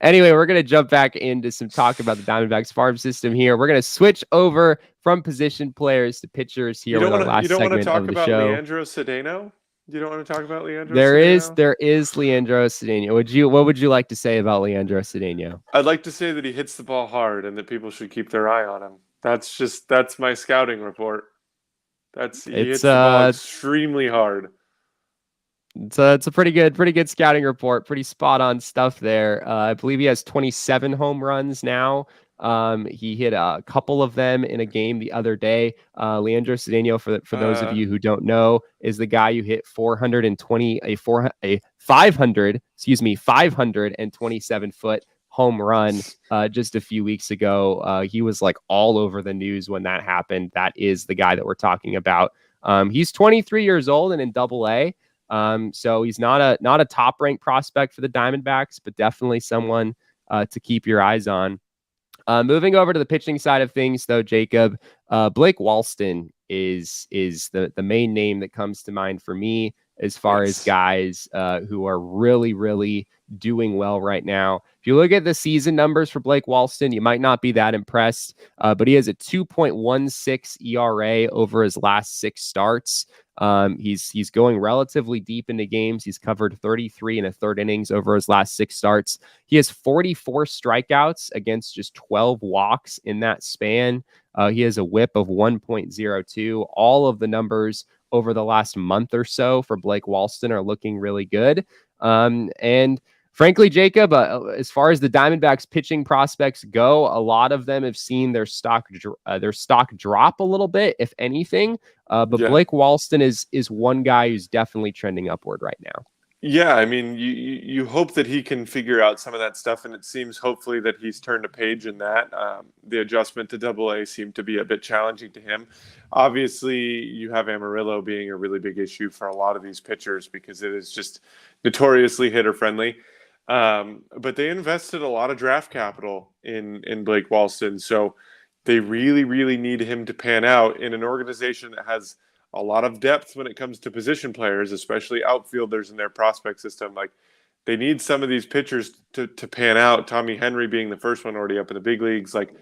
Speaker 1: Anyway, we're gonna jump back into some talk about the Diamondbacks farm system here. We're gonna switch over from position players to pitchers here with our last segment
Speaker 2: talk
Speaker 1: of the
Speaker 2: about
Speaker 1: show.
Speaker 2: Leandro Cedeno? You don't want to talk about Leandro
Speaker 1: There
Speaker 2: Cedeno?
Speaker 1: is Leandro Cedeno. What would you like to say about Leandro Cedeno?
Speaker 2: I'd like to say that he hits the ball hard and that people should keep their eye on him. That's my scouting report. He hits the ball extremely hard.
Speaker 1: It's a pretty good scouting report. Pretty spot on stuff there. I believe he has 27 home runs now. He hit a couple of them in a game the other day. Leandro Cedeno, for those of you who don't know, is the guy who hit 527 foot home run just a few weeks ago. He was like all over the news when that happened. That is the guy that we're talking about. He's 23 years old and in Double-A. So he's not a top ranked prospect for the Diamondbacks, but definitely someone to keep your eyes on. Moving over to the pitching side of things, though, Jacob, Blake Walston is the main name that comes to mind for me as far as guys who are really doing well right now. If you look at the season numbers for Blake Walston, you might not be that impressed, but he has a 2.16 ERA over his last 6 starts. He's going relatively deep into games. He's covered 33 1/3 innings over his last 6 starts. He has 44 strikeouts against just 12 walks in that span. He has a whip of 1.02. All of the numbers over the last month or so for Blake Walston are looking really good. And frankly, Jacob, as far as the Diamondbacks pitching prospects go, a lot of them have seen their stock drop a little bit, if anything. But Blake Walston is one guy who's definitely trending upward right now.
Speaker 2: Yeah, I mean, you hope that he can figure out some of that stuff, and it seems hopefully that he's turned a page in that. The adjustment to Double-A seemed to be a bit challenging to him. Obviously, you have Amarillo being a really big issue for a lot of these pitchers because it is just notoriously hitter-friendly. But they invested a lot of draft capital in Blake Walston, so they really need him to pan out in an organization that has a lot of depth when it comes to position players, especially outfielders in their prospect system. Like, they need some of these pitchers to pan out. Tommy Henry being the first one already up in the big leagues, like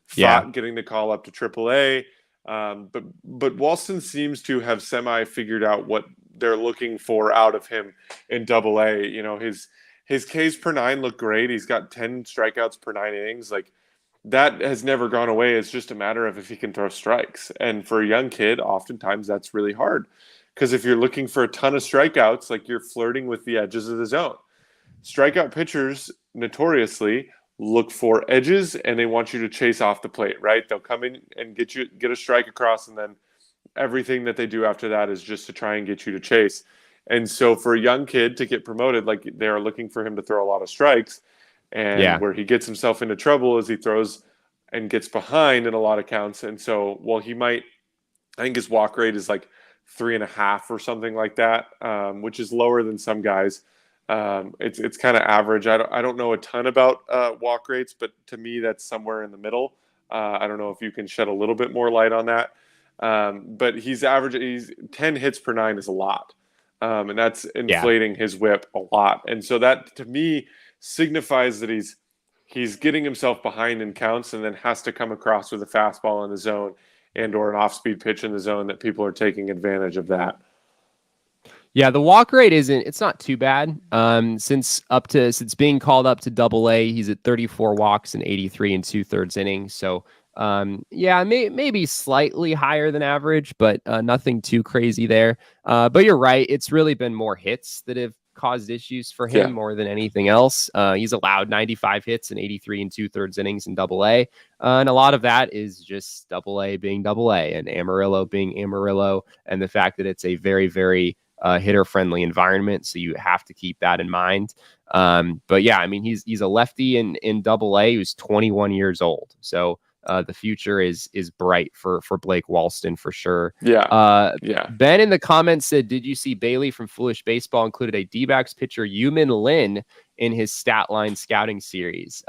Speaker 2: Fott getting the call up to AAA. But Wallston seems to have semi figured out what they're looking for out of him in Double-A. You know, his Ks per 9 look great. He's got 10 strikeouts per 9 innings. Like, that has never gone away. It's just a matter of if he can throw strikes. And for a young kid, oftentimes that's really hard. Because if you're looking for a ton of strikeouts, like, you're flirting with the edges of the zone. Strikeout pitchers notoriously look for edges, and they want you to chase off the plate, right? They'll come in and get a strike across, and then everything that they do after that is just to try and get you to chase. And so for a young kid to get promoted, like, they are looking for him to throw a lot of strikes. And where he gets himself into trouble is he throws and gets behind in a lot of counts. And so, I think his walk rate is like 3.5 or something like that, which is lower than some guys. It's kind of average. I don't know a ton about walk rates, but to me, that's somewhere in the middle. I don't know if you can shed a little bit more light on that. But he's 10 hits per 9 is a lot. And that's inflating his whip a lot. And so that, to me, signifies that he's getting himself behind in counts and then has to come across with a fastball in the zone and or an off-speed pitch in the zone that people are taking advantage of that.
Speaker 1: Yeah, the walk rate it's not too bad. Since being called up to Double-A, he's at 34 walks and 83 2/3 innings. So maybe slightly higher than average, but nothing too crazy there. But you're right. It's really been more hits that have caused issues for him more than anything else. He's allowed 95 hits and 83 2/3 innings in Double-A. And a lot of that is just Double-A being Double-A and Amarillo being Amarillo, and the fact that it's a very, very hitter-friendly environment. So you have to keep that in mind. But yeah, I mean, he's a lefty in Double-A who's 21 years old. So the future is bright for Blake Walston for sure. Ben in the comments said, did you see Bailey from Foolish Baseball included a D-backs pitcher, Euman Lin, in his stat line scouting series?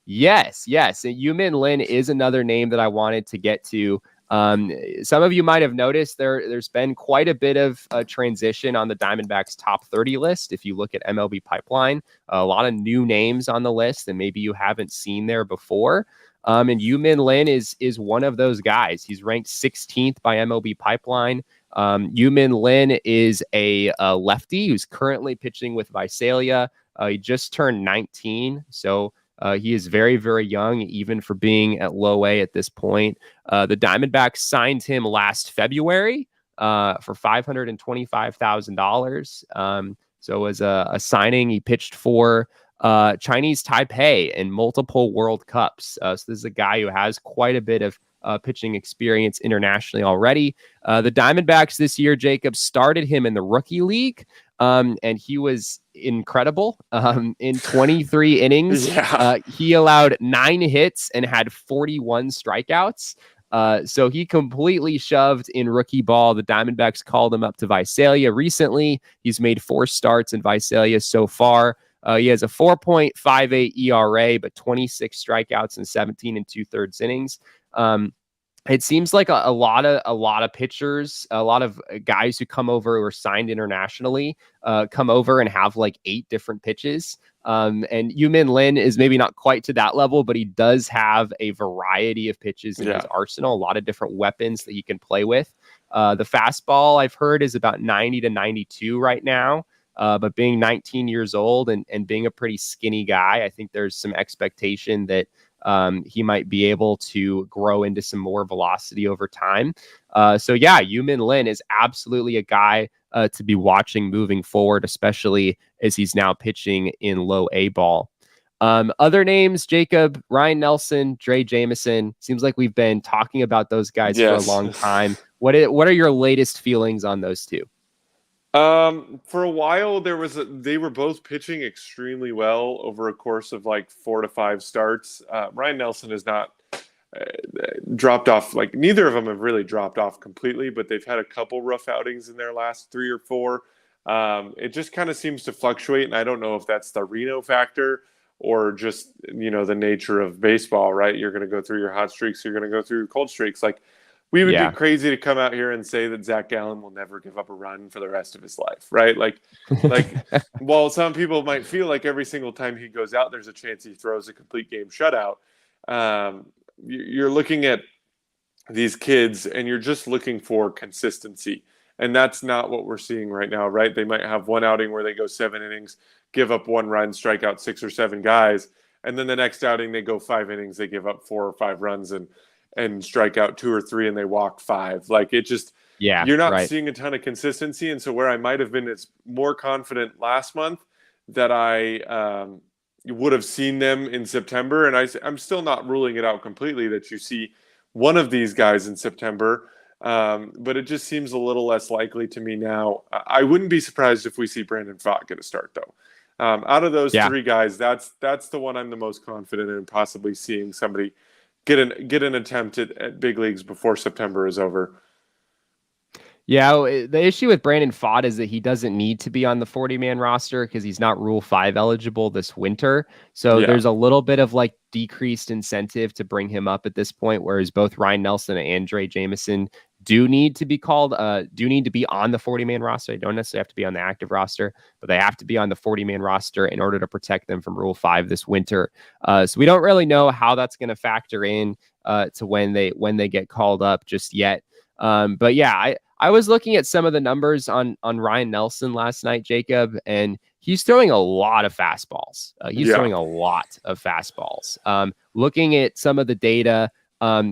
Speaker 1: Yes. And Euman Lin is another name that I wanted to get to. Some of you might have noticed there's been quite a bit of transition on the Diamondbacks top 30 list. If you look at MLB Pipeline, a lot of new names on the list that maybe you haven't seen there before. And Euman Lin is one of those guys. He's ranked 16th by MLB Pipeline. Euman Lin is a lefty who's currently pitching with Visalia. He just turned 19, so he is very, very young, even for being at low A at this point. The Diamondbacks signed him last February for $525,000. So as a signing, he pitched for Chinese Taipei in multiple World Cups. So this is a guy who has quite a bit of pitching experience internationally already. The Diamondbacks this year, Jacob, started him in the rookie league, and he was incredible. In 23 innings, he allowed 9 hits and had 41 strikeouts. So he completely shoved in rookie ball. The Diamondbacks called him up to Visalia recently. He's made 4 starts in Visalia so far. He has a 4.58 ERA, but 26 strikeouts and 17 2/3 innings. It seems like a lot of pitchers, a lot of guys who come over who are signed internationally, come over and have like 8 different pitches. And Euman Lin is maybe not quite to that level, but he does have a variety of pitches in his arsenal, a lot of different weapons that he can play with. The fastball, I've heard, is about 90 to 92 right now. But being 19 years old and being a pretty skinny guy, I think there's some expectation that he might be able to grow into some more velocity over time. So yeah, Euman Lin is absolutely a guy to be watching moving forward, especially as he's now pitching in low A ball. Other names, Jacob, Ryan Nelson, Dre Jameson. Seems like we've been talking about those guys for a long time. What are your latest feelings on those two?
Speaker 2: For a while, they were both pitching extremely well over a course of like 4 to 5 starts. Ryan Nelson has not dropped off. Like neither of them have really dropped off completely, but they've had a couple rough outings in their last 3 or 4. It just kind of seems to fluctuate, and I don't know if that's the Reno factor or just the nature of baseball. Right, you're going to go through your hot streaks, you're going to go through your cold streaks. Like. We would be crazy to come out here and say that Zac Gallen will never give up a run for the rest of his life, right? Like, while some people might feel like every single time he goes out, there's a chance he throws a complete game shutout. You're looking at these kids and you're just looking for consistency. And that's not what we're seeing right now, right? They might have one outing where they go 7 innings, give up 1 run, strike out 6 or 7 guys. And then the next outing, they go 5 innings, they give up 4 or 5 runs and strike out 2 or 3 and they walk 5. Like it just, you're not seeing a ton of consistency. And so where I might have been more confident last month that I would have seen them in September. And I'm still not ruling it out completely that you see one of these guys in September. But it just seems a little less likely to me now. I wouldn't be surprised if we see Brandon Pfaadt get a start though. Out of those 3 guys, that's the one I'm the most confident in possibly seeing somebody get an attempt at big leagues before September is over.
Speaker 1: Yeah, the issue with Brandon Pfaadt is that he doesn't need to be on the 40-man roster because he's not Rule 5 eligible this winter. So there's a little bit of like decreased incentive to bring him up at this point, whereas both Ryan Nelson and Andre Jameson do need to be on the 40-man roster. They don't necessarily have to be on the active roster, but they have to be on the 40-man roster in order to protect them from Rule 5 this winter. So we don't really know how that's going to factor in to when they get called up just yet. But yeah, I was looking at some of the numbers on Ryan Nelson last night, Jacob, and he's throwing a lot of fastballs. Throwing a lot of fastballs. Looking at some of the data,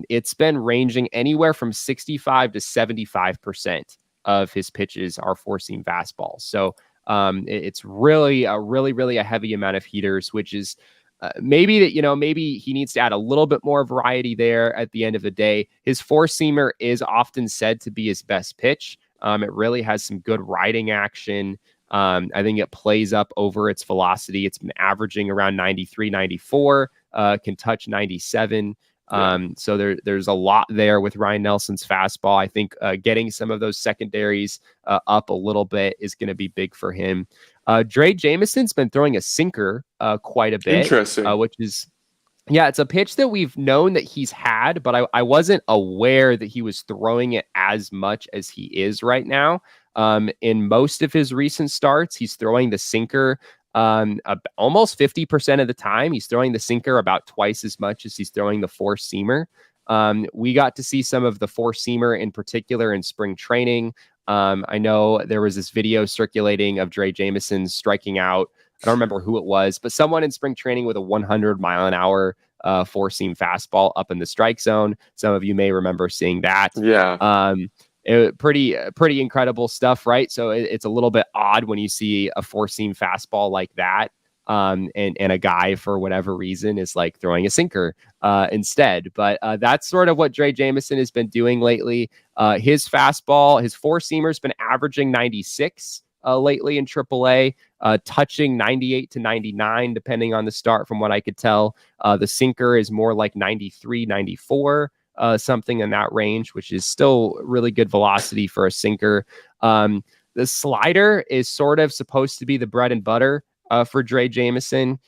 Speaker 1: it's been ranging anywhere from 65 to 75% of his pitches are four-seam fastballs. So it's really a heavy amount of heaters, which is maybe he needs to add a little bit more variety there at the end of the day. His four-seamer is often said to be his best pitch. It really has some good riding action. I think it plays up over its velocity. It's been averaging around 93, 94, can touch 97. So there's a lot there with Ryan Nelson's fastball. I think getting some of those secondaries up a little bit is going to be big for him. Dre Jameson's been throwing a sinker quite a bit.
Speaker 2: Interesting.
Speaker 1: Which is Yeah, it's a pitch that we've known that he's had, but I wasn't aware that he was throwing it as much as he is right now. In most of his recent starts, he's throwing the sinker almost 50% of the time. He's throwing the sinker about twice as much as he's throwing the four-seamer. We got to see some of the four-seamer in particular in spring training. I know there was this video circulating of Dre Jameson striking out. I don't remember who it was, but someone in spring training with a 100-mile-an-hour four-seam fastball up in the strike zone. Some of you may remember seeing that.
Speaker 2: Yeah.
Speaker 1: Pretty incredible stuff, right? So it's a little bit odd when you see a four-seam fastball like that, and a guy for whatever reason is like throwing a sinker instead. But that's sort of what Dre Jameson has been doing lately. His fastball, his four-seamer's been averaging 96 lately in AAA, touching 98 to 99, depending on the start, from what I could tell. The sinker is more like 93, 94, something in that range, which is still really good velocity for a sinker. The slider is sort of supposed to be the bread and butter for Dre Jameson.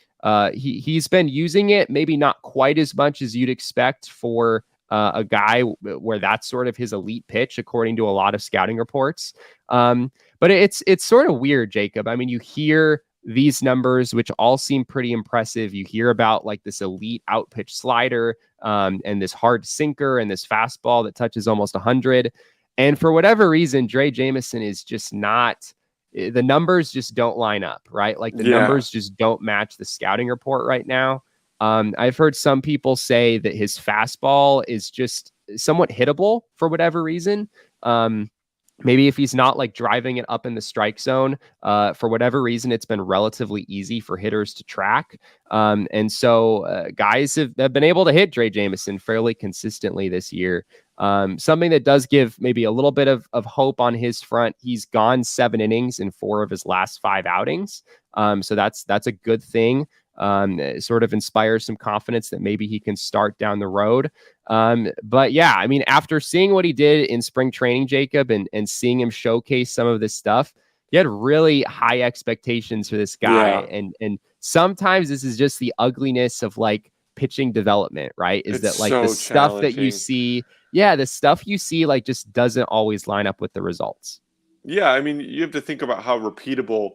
Speaker 1: He's been using it, maybe not quite as much as you'd expect for a guy where that's sort of his elite pitch, according to a lot of scouting reports. But it's sort of weird, Jacob. I mean, you hear these numbers, which all seem pretty impressive. You hear about like this elite out pitch slider, and this hard sinker and this fastball that touches almost 100. And for whatever reason, Dre Jameson is just not, the numbers just don't line up, right? Like the numbers just don't match the scouting report right now. I've heard some people say that his fastball is just somewhat hittable for whatever reason. Maybe if he's not like driving it up in the strike zone, for whatever reason, it's been relatively easy for hitters to track. And so guys have been able to hit Dre Jameson fairly consistently this year. Something that does give maybe a little bit of hope on his front. He's gone 7 innings in 4 of his last 5 outings. So that's a good thing. It sort of inspires some confidence that maybe he can start down the road. But yeah, I mean, after seeing what he did in spring training, Jacob, and seeing him showcase some of this stuff, you had really high expectations for this guy.
Speaker 2: Yeah.
Speaker 1: And sometimes this is just the ugliness of like pitching development, right? Is
Speaker 2: It's
Speaker 1: that like
Speaker 2: so
Speaker 1: the stuff that you
Speaker 2: challenging.
Speaker 1: see, the stuff you see like just doesn't always line up with the results.
Speaker 2: Yeah, I mean, you have to think about how repeatable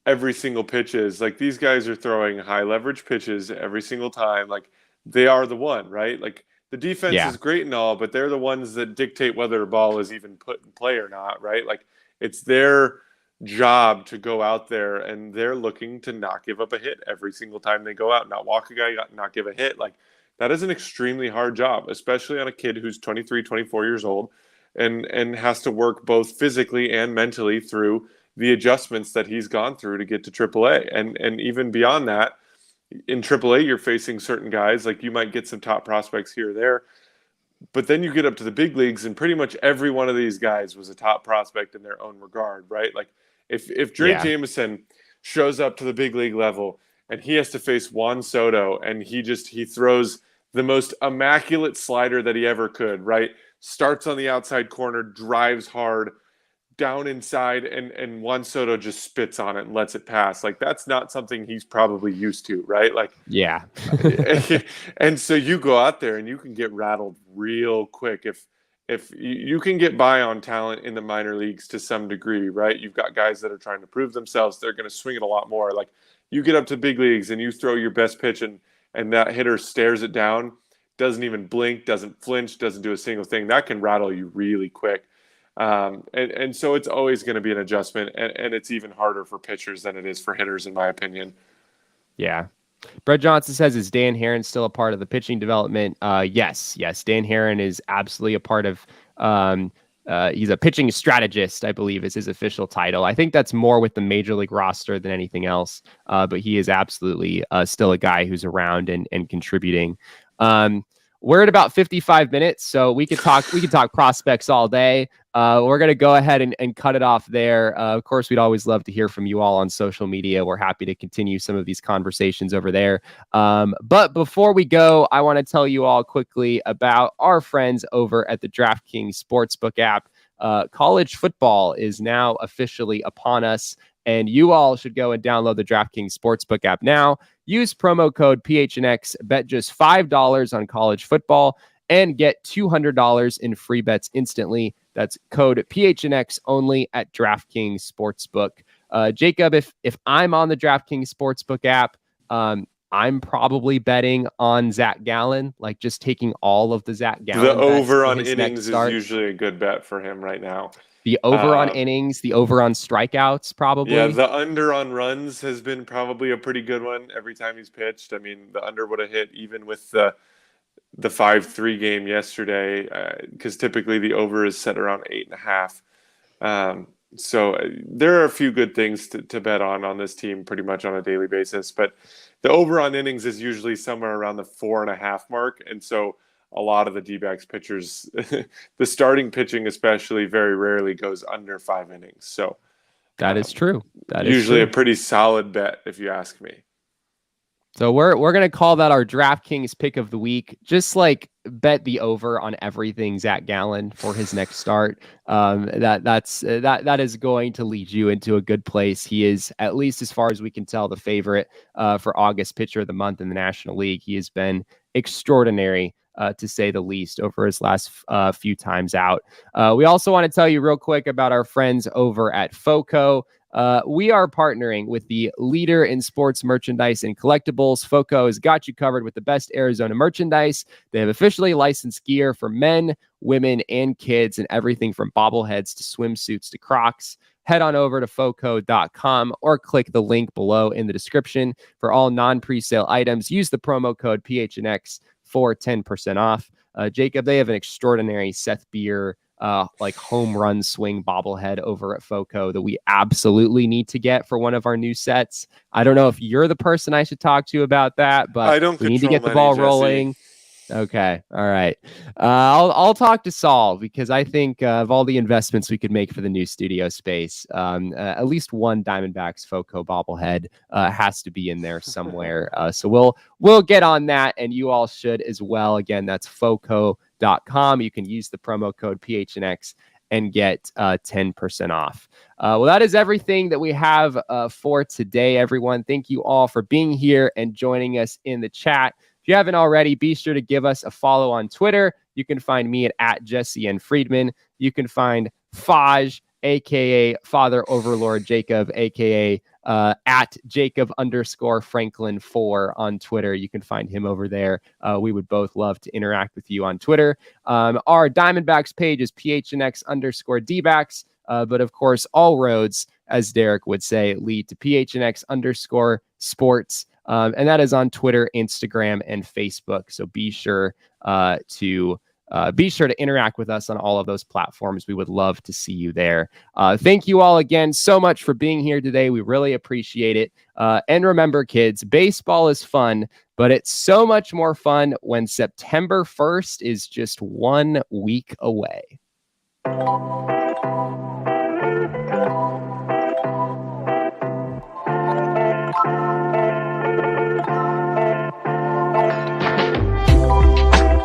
Speaker 2: every single pitch is. Like these guys are throwing high leverage pitches every single time. Like they are the one, right? Like the defense
Speaker 1: Yeah.
Speaker 2: is great and all, but they're the ones that dictate whether a ball is even put in play or not, right? Like it's their job to go out there and they're looking to not give up a hit every single time they go out, not walk a guy, not give a hit. Like that is an extremely hard job, especially on a kid who's 23, 24 years old and has to work both physically and mentally through the adjustments that he's gone through to get to AAA. And even beyond that, in AAA, you're facing certain guys, like you might get some top prospects here or there, but then you get up to the big leagues and pretty much every one of these guys was a top prospect in their own regard, right? Like if Dre
Speaker 1: Yeah.
Speaker 2: Jameson shows up to the big league level and he has to face Juan Soto and he throws the most immaculate slider that he ever could, right? Starts on the outside corner, drives hard, down inside, and Juan Soto just spits on it and lets it pass. Like that's not something he's probably used to, right? Like,
Speaker 1: Yeah.
Speaker 2: and so you go out there and you can get rattled real quick if you can get by on talent in the minor leagues to some degree, right? You've got guys that are trying to prove themselves. They're going to swing it a lot more. Like you get up to big leagues and you throw your best pitch and that hitter stares it down, doesn't even blink, doesn't flinch, doesn't do a single thing. That can rattle you really quick. And so it's always going to be an adjustment, and it's even harder for pitchers than it is for hitters, in my opinion.
Speaker 1: Yeah. Brett Johnson says, is Dan Herron still a part of the pitching development? Yes. Dan Herron is absolutely a part of, he's a pitching strategist, I believe is his official title. I think that's more with the major league roster than anything else. But he is absolutely still a guy who's around and contributing. We're at about 55 minutes, so we could talk prospects all day. We're going to go ahead and cut it off there. Of course, we'd always love to hear from you all on social media. We're happy to continue some of these conversations over there. But before we go, I want to tell you all quickly about our friends over at the DraftKings Sportsbook app. College football is now officially upon us. And you all should go and download the DraftKings Sportsbook app now. Use promo code PHNX, bet just $5 on college football, and get $200 in free bets instantly. That's code PHNX only at DraftKings Sportsbook. Jacob, if I'm on the DraftKings Sportsbook app, I'm probably betting on Zac Gallen, like just taking all of the Zac Gallen.
Speaker 2: The over on innings is usually a good bet for him right now.
Speaker 1: The over on innings, the over on strikeouts, probably.
Speaker 2: Yeah, the under on runs has been probably a pretty good one every time he's pitched. I mean, the under would have hit even with the 5-3 game yesterday, because typically the over is set around 8.5. So there are a few good things to bet on this team pretty much on a daily basis. But the over on innings is usually somewhere around the 4.5 mark. And so a lot of the D-backs pitchers, the starting pitching especially, very rarely goes under 5 innings. So
Speaker 1: that is true. That
Speaker 2: is usually
Speaker 1: true.
Speaker 2: A pretty solid bet, if you ask me.
Speaker 1: So we're going to call that our DraftKings pick of the week. Just like bet the over on everything Zac Gallen for his next start. That is going to lead you into a good place. He is, at least as far as we can tell, the favorite for August pitcher of the month in the National League. He has been extraordinary, to say the least, over his last few times out. We also want to tell you real quick about our friends over at FOCO. We are partnering with the leader in sports merchandise and collectibles. FOCO has got you covered with the best Arizona merchandise. They have officially licensed gear for men, women, and kids, and everything from bobbleheads to swimsuits to Crocs. Head on over to foco.com or click the link below in the description for all non-presale items. Use the promo code PHNX for 10% off. Jacob, they have an extraordinary Seth Beer like home run swing bobblehead over at FOCO that we absolutely need to get for one of our new sets. I don't know if you're the person I should talk to about that, but we need to get the ball rolling. Okay. All right. I'll talk to Saul, because I think of all the investments we could make for the new studio space, at least one Diamondbacks FOCO bobblehead has to be in there somewhere. So we'll get on that, and you all should as well. Again, that's foco.com. You can use the promo code PHNX and get 10% off. Well, that is everything that we have for today, everyone. Thank you all for being here and joining us in the chat. If you haven't already, be sure to give us a follow on Twitter. You can find me at Jesse N. Friedman. You can find Faj, a.k.a. Father Overlord Jacob, a.k.a. At Jacob_Franklin4 on Twitter. You can find him over there. We would both love to interact with you on Twitter. Our Diamondbacks page is PHNX_D-backs. But of course, all roads, as Derek would say, lead to PHNX_sports. And that is on Twitter, Instagram, and Facebook. So be sure to interact with us on all of those platforms. We would love to see you there. Thank you all again so much for being here today. We really appreciate it. And remember, kids, baseball is fun, but it's so much more fun when September 1st is just 1 week away.